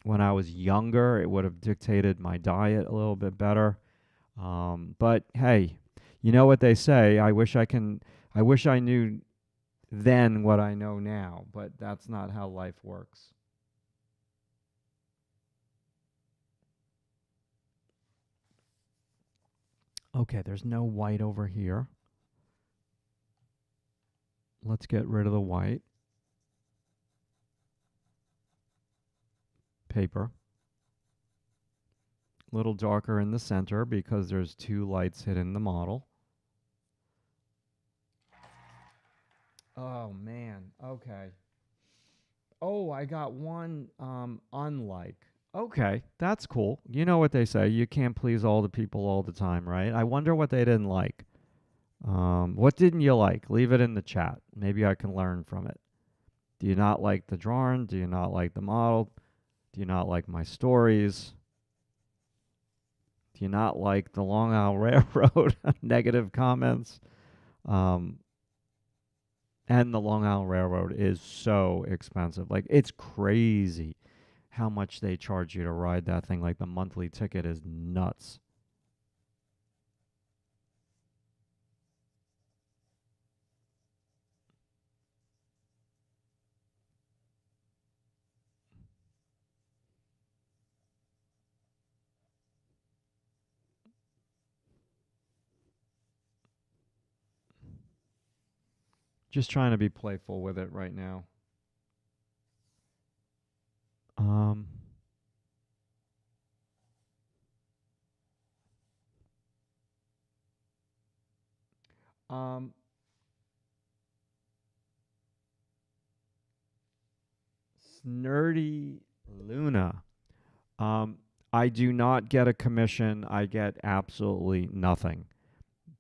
when I was younger. It would have dictated my diet a little bit better. But hey, you know what they say. I wish I knew then what I know now, but that's not how life works. Okay, there's no white over here. Let's get rid of the white paper. A little darker in the center because there's two lights hitting the model. Oh man. Okay. Oh, I got one unlike. Okay, that's cool. You know what they say, you can't please all the people all the time, right? I wonder what they didn't like. What didn't you like? Leave it in the chat. Maybe I can learn from it. Do you not like the drawing? Do you not like the model? Do you not like my stories? Do you not like the Long Island Railroad? Negative comments. Um, and the Long Island Railroad is so expensive. Like, it's crazy how much they charge you to ride that thing. Like, the monthly ticket is nuts. Just trying to be playful with it right now. Um, um, Snurdy Luna. Um, I do not get a commission. I get absolutely nothing.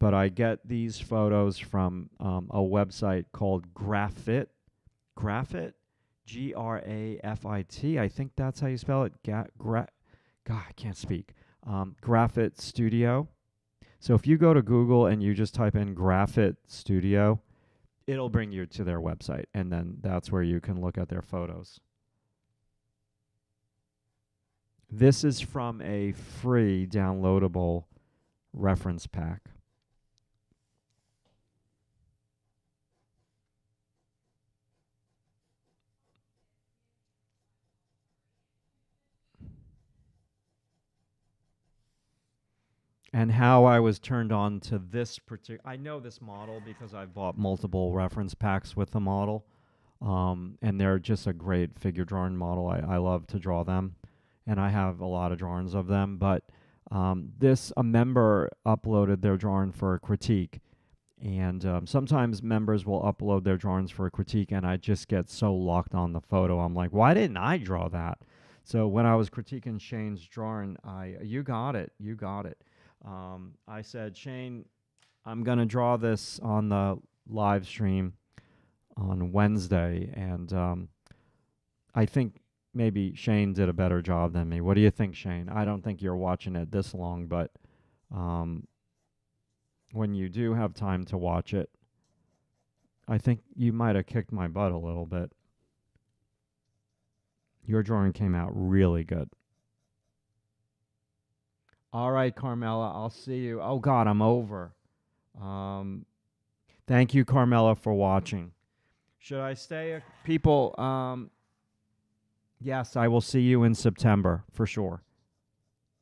But I get these photos from a website called Graphit. Graphit, Grafit. I think that's how you spell it. God, I can't speak. Graphit Studio. So if you go to Google and you just type in Graphit Studio, it'll bring you to their website, and then that's where you can look at their photos. This is from a free downloadable reference pack. And how I was turned on to this particular. I know this model because I've bought multiple reference packs with the model, and they're just a great figure drawing model. I love to draw them, and I have a lot of drawings of them. But this a member uploaded their drawing for a critique, and sometimes members will upload their drawings for a critique, and I just get so locked on the photo. I'm like, why didn't I draw that? So when I was critiquing Shane's drawing, you got it, you got it. I said, Shane, I'm gonna draw this on the live stream on Wednesday, and I think maybe Shane did a better job than me. What do you think, Shane? I don't think you're watching it this long, but um, when you do have time to watch it. I think you might have kicked my butt a little bit. Your drawing came out really good. All right, Carmela, I'll see you. Oh God, I'm over. Um, Thank you, Carmela, for watching. Should I stay, people? Yes, I will see you in September for sure.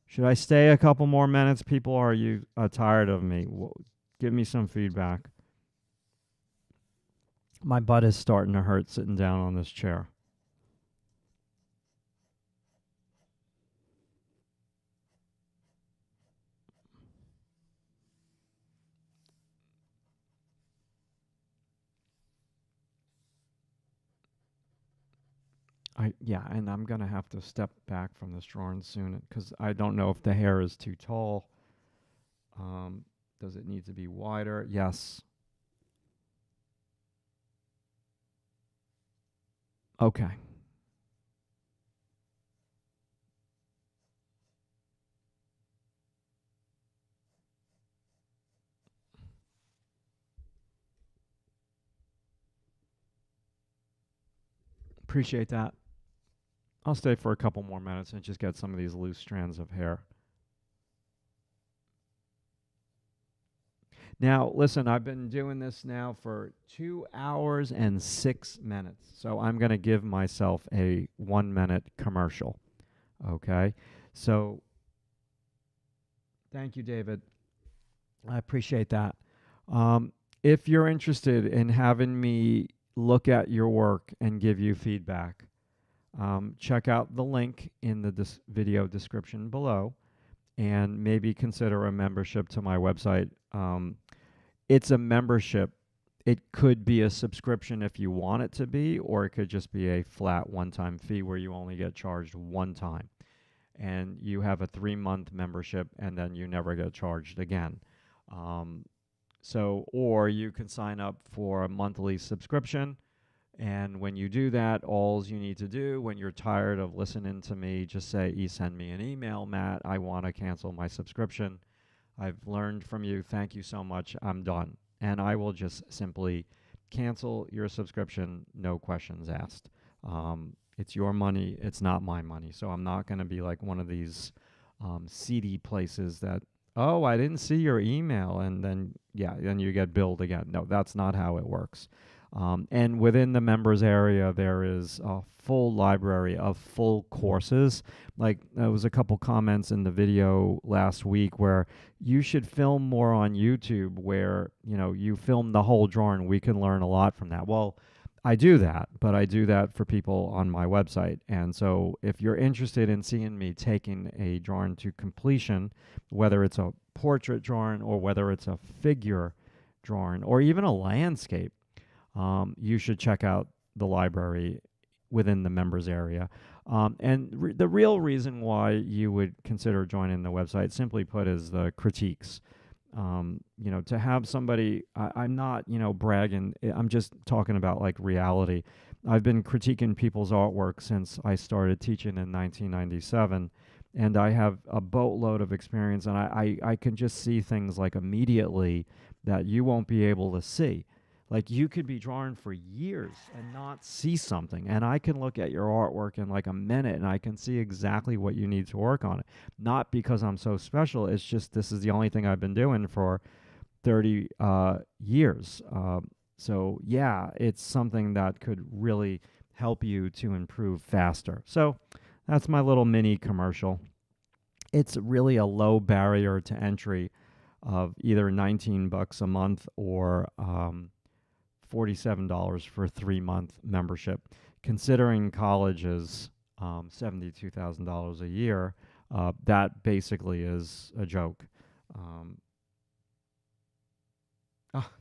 Should I stay a couple more minutes? People, are you tired of me? Give me some feedback. My butt is starting to hurt sitting down on this chair. Yeah, and I'm gonna have to step back from this drawing soon because I don't know if the hair is too tall. Um, does it need to be wider? Yes. Okay. Appreciate that. I'll stay for a couple more minutes and just get some of these loose strands of hair. Now, listen, I've been doing this now for 2 hours and 6 minutes. So I'm going to give myself a 1 minute commercial. Okay. So thank you, David. I appreciate that. If you're interested in having me look at your work and give you feedback, check out the link in the video description below and maybe consider a membership to my website. It's a membership. It could be a subscription if you want it to be, or it could just be a flat one-time fee where you only get charged one time. And you have a 3-month membership and then you never get charged again. Or you can sign up for a monthly subscription. And when you do that, all you need to do when you're tired of listening to me, just say, send me an email, Matt. I want to cancel my subscription. I've learned from you. Thank you so much. I'm done. And I will just simply cancel your subscription, no questions asked. It's your money. It's not my money. So I'm not going to be like one of these seedy places that, oh, I didn't see your email. And then, then you get billed again. No, that's not how it works. And within the members area, there is a full library of full courses. Like there was a couple comments in the video last week where you should film more on YouTube where, you film the whole drawing. We can learn a lot from that. Well, I do that, but I do that for people on my website. And so if you're interested in seeing me taking a drawing to completion, whether it's a portrait drawing or whether it's a figure drawing or even a landscape, you should check out the library within the members area. The real reason why you would consider joining the website, simply put, is the critiques. To have somebody, I'm not, bragging. I'm just talking about like reality. I've been critiquing people's artwork since I started teaching in 1997. And I have a boatload of experience, and I can just see things like immediately that you won't be able to see. Like you could be drawing for years and not see something. And I can look at your artwork in like a minute and I can see exactly what you need to work on it. Not because I'm so special. It's just this is the only thing I've been doing for 30 years. It's something that could really help you to improve faster. So that's my little mini commercial. It's really a low barrier to entry of either $19 a month or $47 for a 3-month membership. Considering college is $72,000 a year, that basically is a joke.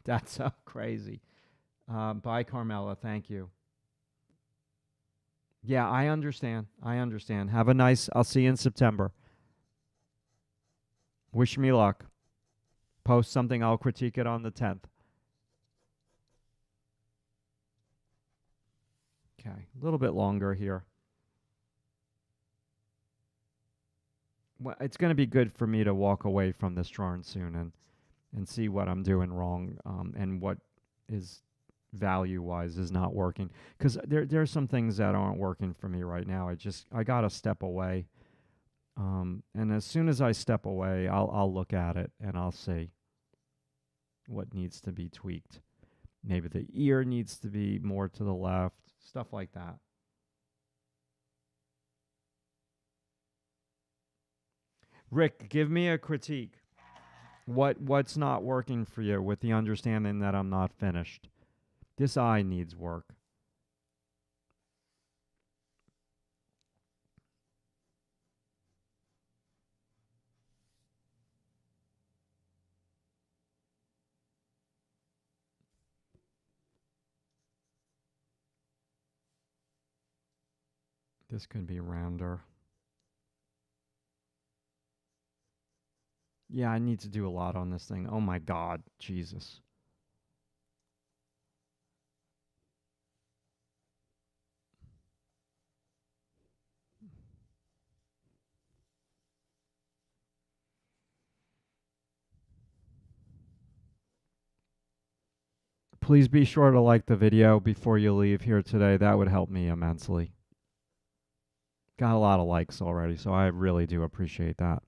That's so crazy. Bye, Carmela. Thank you. Yeah, I understand. Have a nice, I'll see you in September. Wish me luck. Post something, I'll critique it on the 10th. Okay, a little bit longer here. Well, it's going to be good for me to walk away from this drawing soon and and see what I'm doing wrong, and what is value-wise is not working. Because there's some things that aren't working for me right now. I gotta step away. And as soon as I step away, I'll look at it and I'll see what needs to be tweaked. Maybe the ear needs to be more to the left, stuff like that. Rick, give me a critique. What's not working for you with the understanding that I'm not finished? This eye needs work. This could be rounder. Yeah, I need to do a lot on this thing. Oh my God, Jesus. Please be sure to like the video before you leave here today. That would help me immensely. Got a lot of likes already, so I really do appreciate that.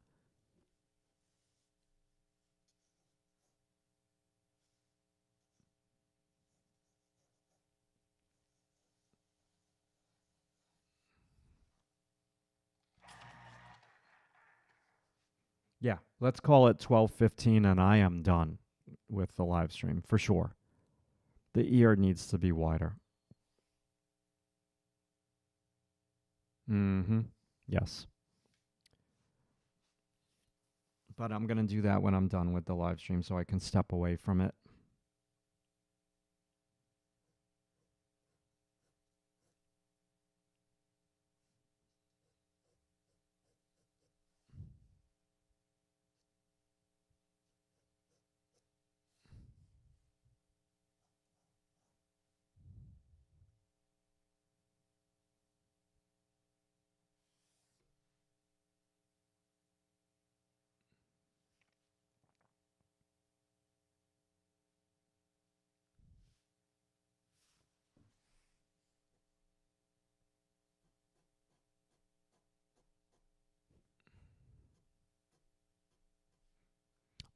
Yeah, let's call it 12:15 and I am done with the live stream for sure. The ear needs to be wider. Mhm. Yes. But I'm going to do that when I'm done with the live stream so I can step away from it.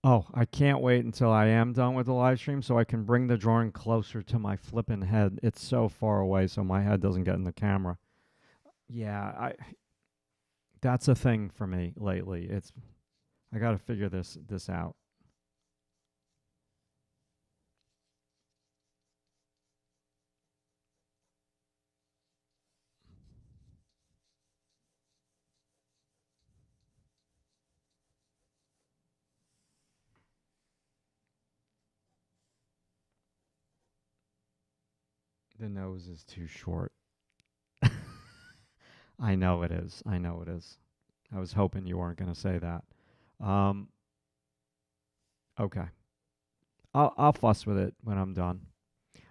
Oh, I can't wait until I am done with the live stream so I can bring the drawing closer to my flipping head. It's so far away so my head doesn't get in the camera. Yeah, that's a thing for me lately. I got to figure this out. The nose is too short. I know it is. I know it is. I was hoping you weren't going to say that. Um, okay. I'll fuss with it when I'm done.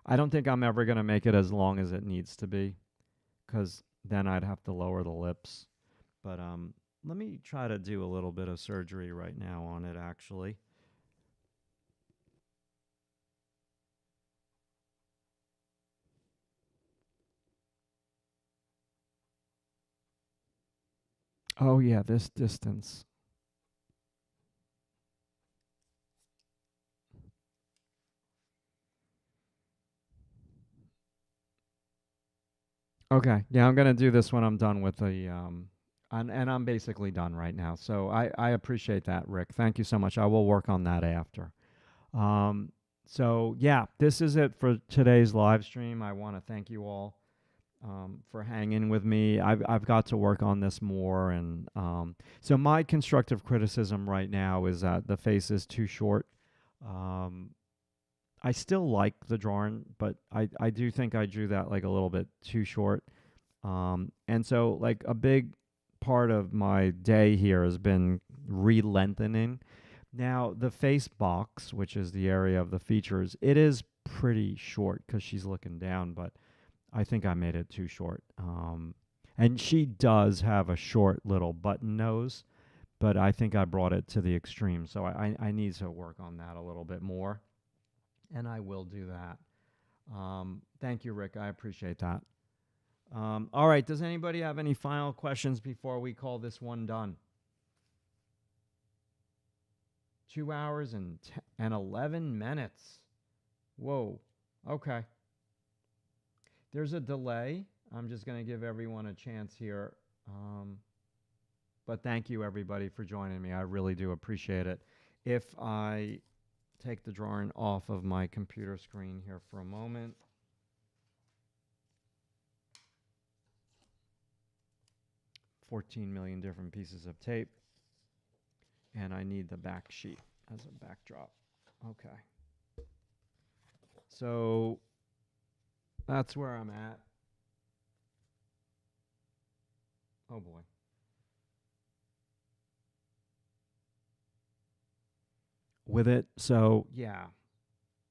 I don't think I'm ever going to make it as long as it needs to be cuz then I'd have to lower the lips. But let me try to do a little bit of surgery right now on it actually. Oh yeah, this distance. Okay. Yeah, I'm gonna do this when I'm done with the and I'm basically done right now. So I appreciate that, Rick. Thank you so much. I will work on that after. Um, so yeah, this is it for today's live stream. I want to thank you all for hanging with me. I've got to work on this more, and so my constructive criticism right now is that the face is too short. Um, I still like the drawing, but I do think I drew that like a little bit too short. And so like a big part of my day here has been re-lengthening. Now the face box, which is the area of the features, it is pretty short because she's looking down, but I think I made it too short. And she does have a short little button nose, but I think I brought it to the extreme. So I need to work on that a little bit more, and I will do that. Thank you, Rick. I appreciate that. All right. Does anybody have any final questions before we call this one done? 2 hours and 11 minutes. Whoa. Okay. There's a delay. I'm just going to give everyone a chance here. But thank you, everybody, for joining me. I really do appreciate it. If I take the drawing off of my computer screen here for a moment. 14 million different pieces of tape. And I need the back sheet as a backdrop. Okay. So that's where I'm at. Oh boy. With it. So yeah,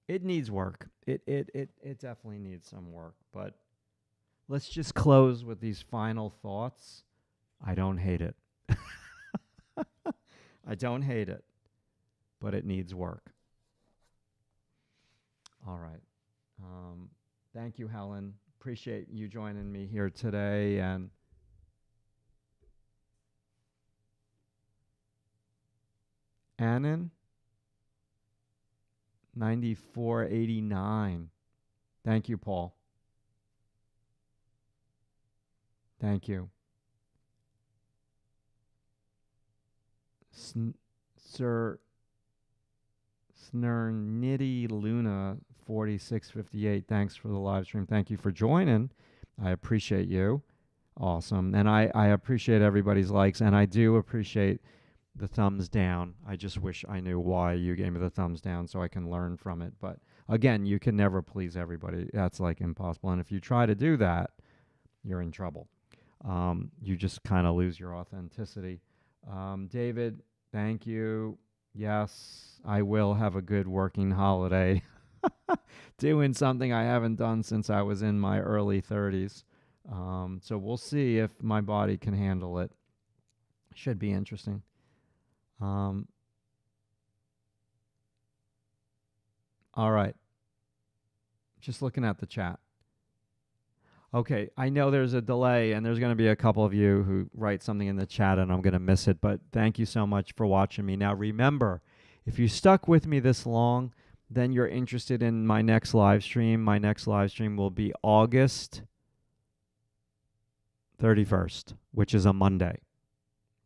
it needs work. It definitely needs some work. But let's just close with these final thoughts. I don't hate it. I don't hate it, but it needs work. All right. Thank you, Helen. Appreciate you joining me here today. And Annan, 9489. Thank you, Paul. Thank you. Sir Snernitty Luna 4658. Thanks for the live stream. Thank you for joining. I appreciate you. Awesome. And I appreciate everybody's likes, and I do appreciate the thumbs down. I just wish I knew why you gave me the thumbs down so I can learn from it. But again, you can never please everybody. That's like impossible. And if you try to do that, you're in trouble. You just kind of lose your authenticity. David, thank you. Yes, I will have a good working holiday. Doing something I haven't done since I was in my early 30s. So we'll see if my body can handle it. Should be interesting. All right. Just looking at the chat. Okay, I know there's a delay, and there's going to be a couple of you who write something in the chat, and I'm going to miss it, but thank you so much for watching me. Now, remember, if you stuck with me this long, then you're interested in my next live stream. My next live stream will be August 31st, which is a Monday,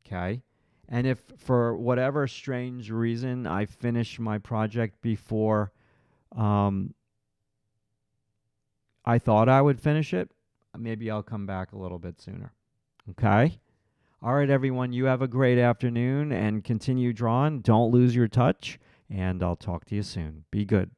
okay? And if for whatever strange reason I finish my project before I thought I would finish it, maybe I'll come back a little bit sooner. Okay? All right, everyone. You have a great afternoon and continue drawing. Don't lose your touch, and I'll talk to you soon. Be good.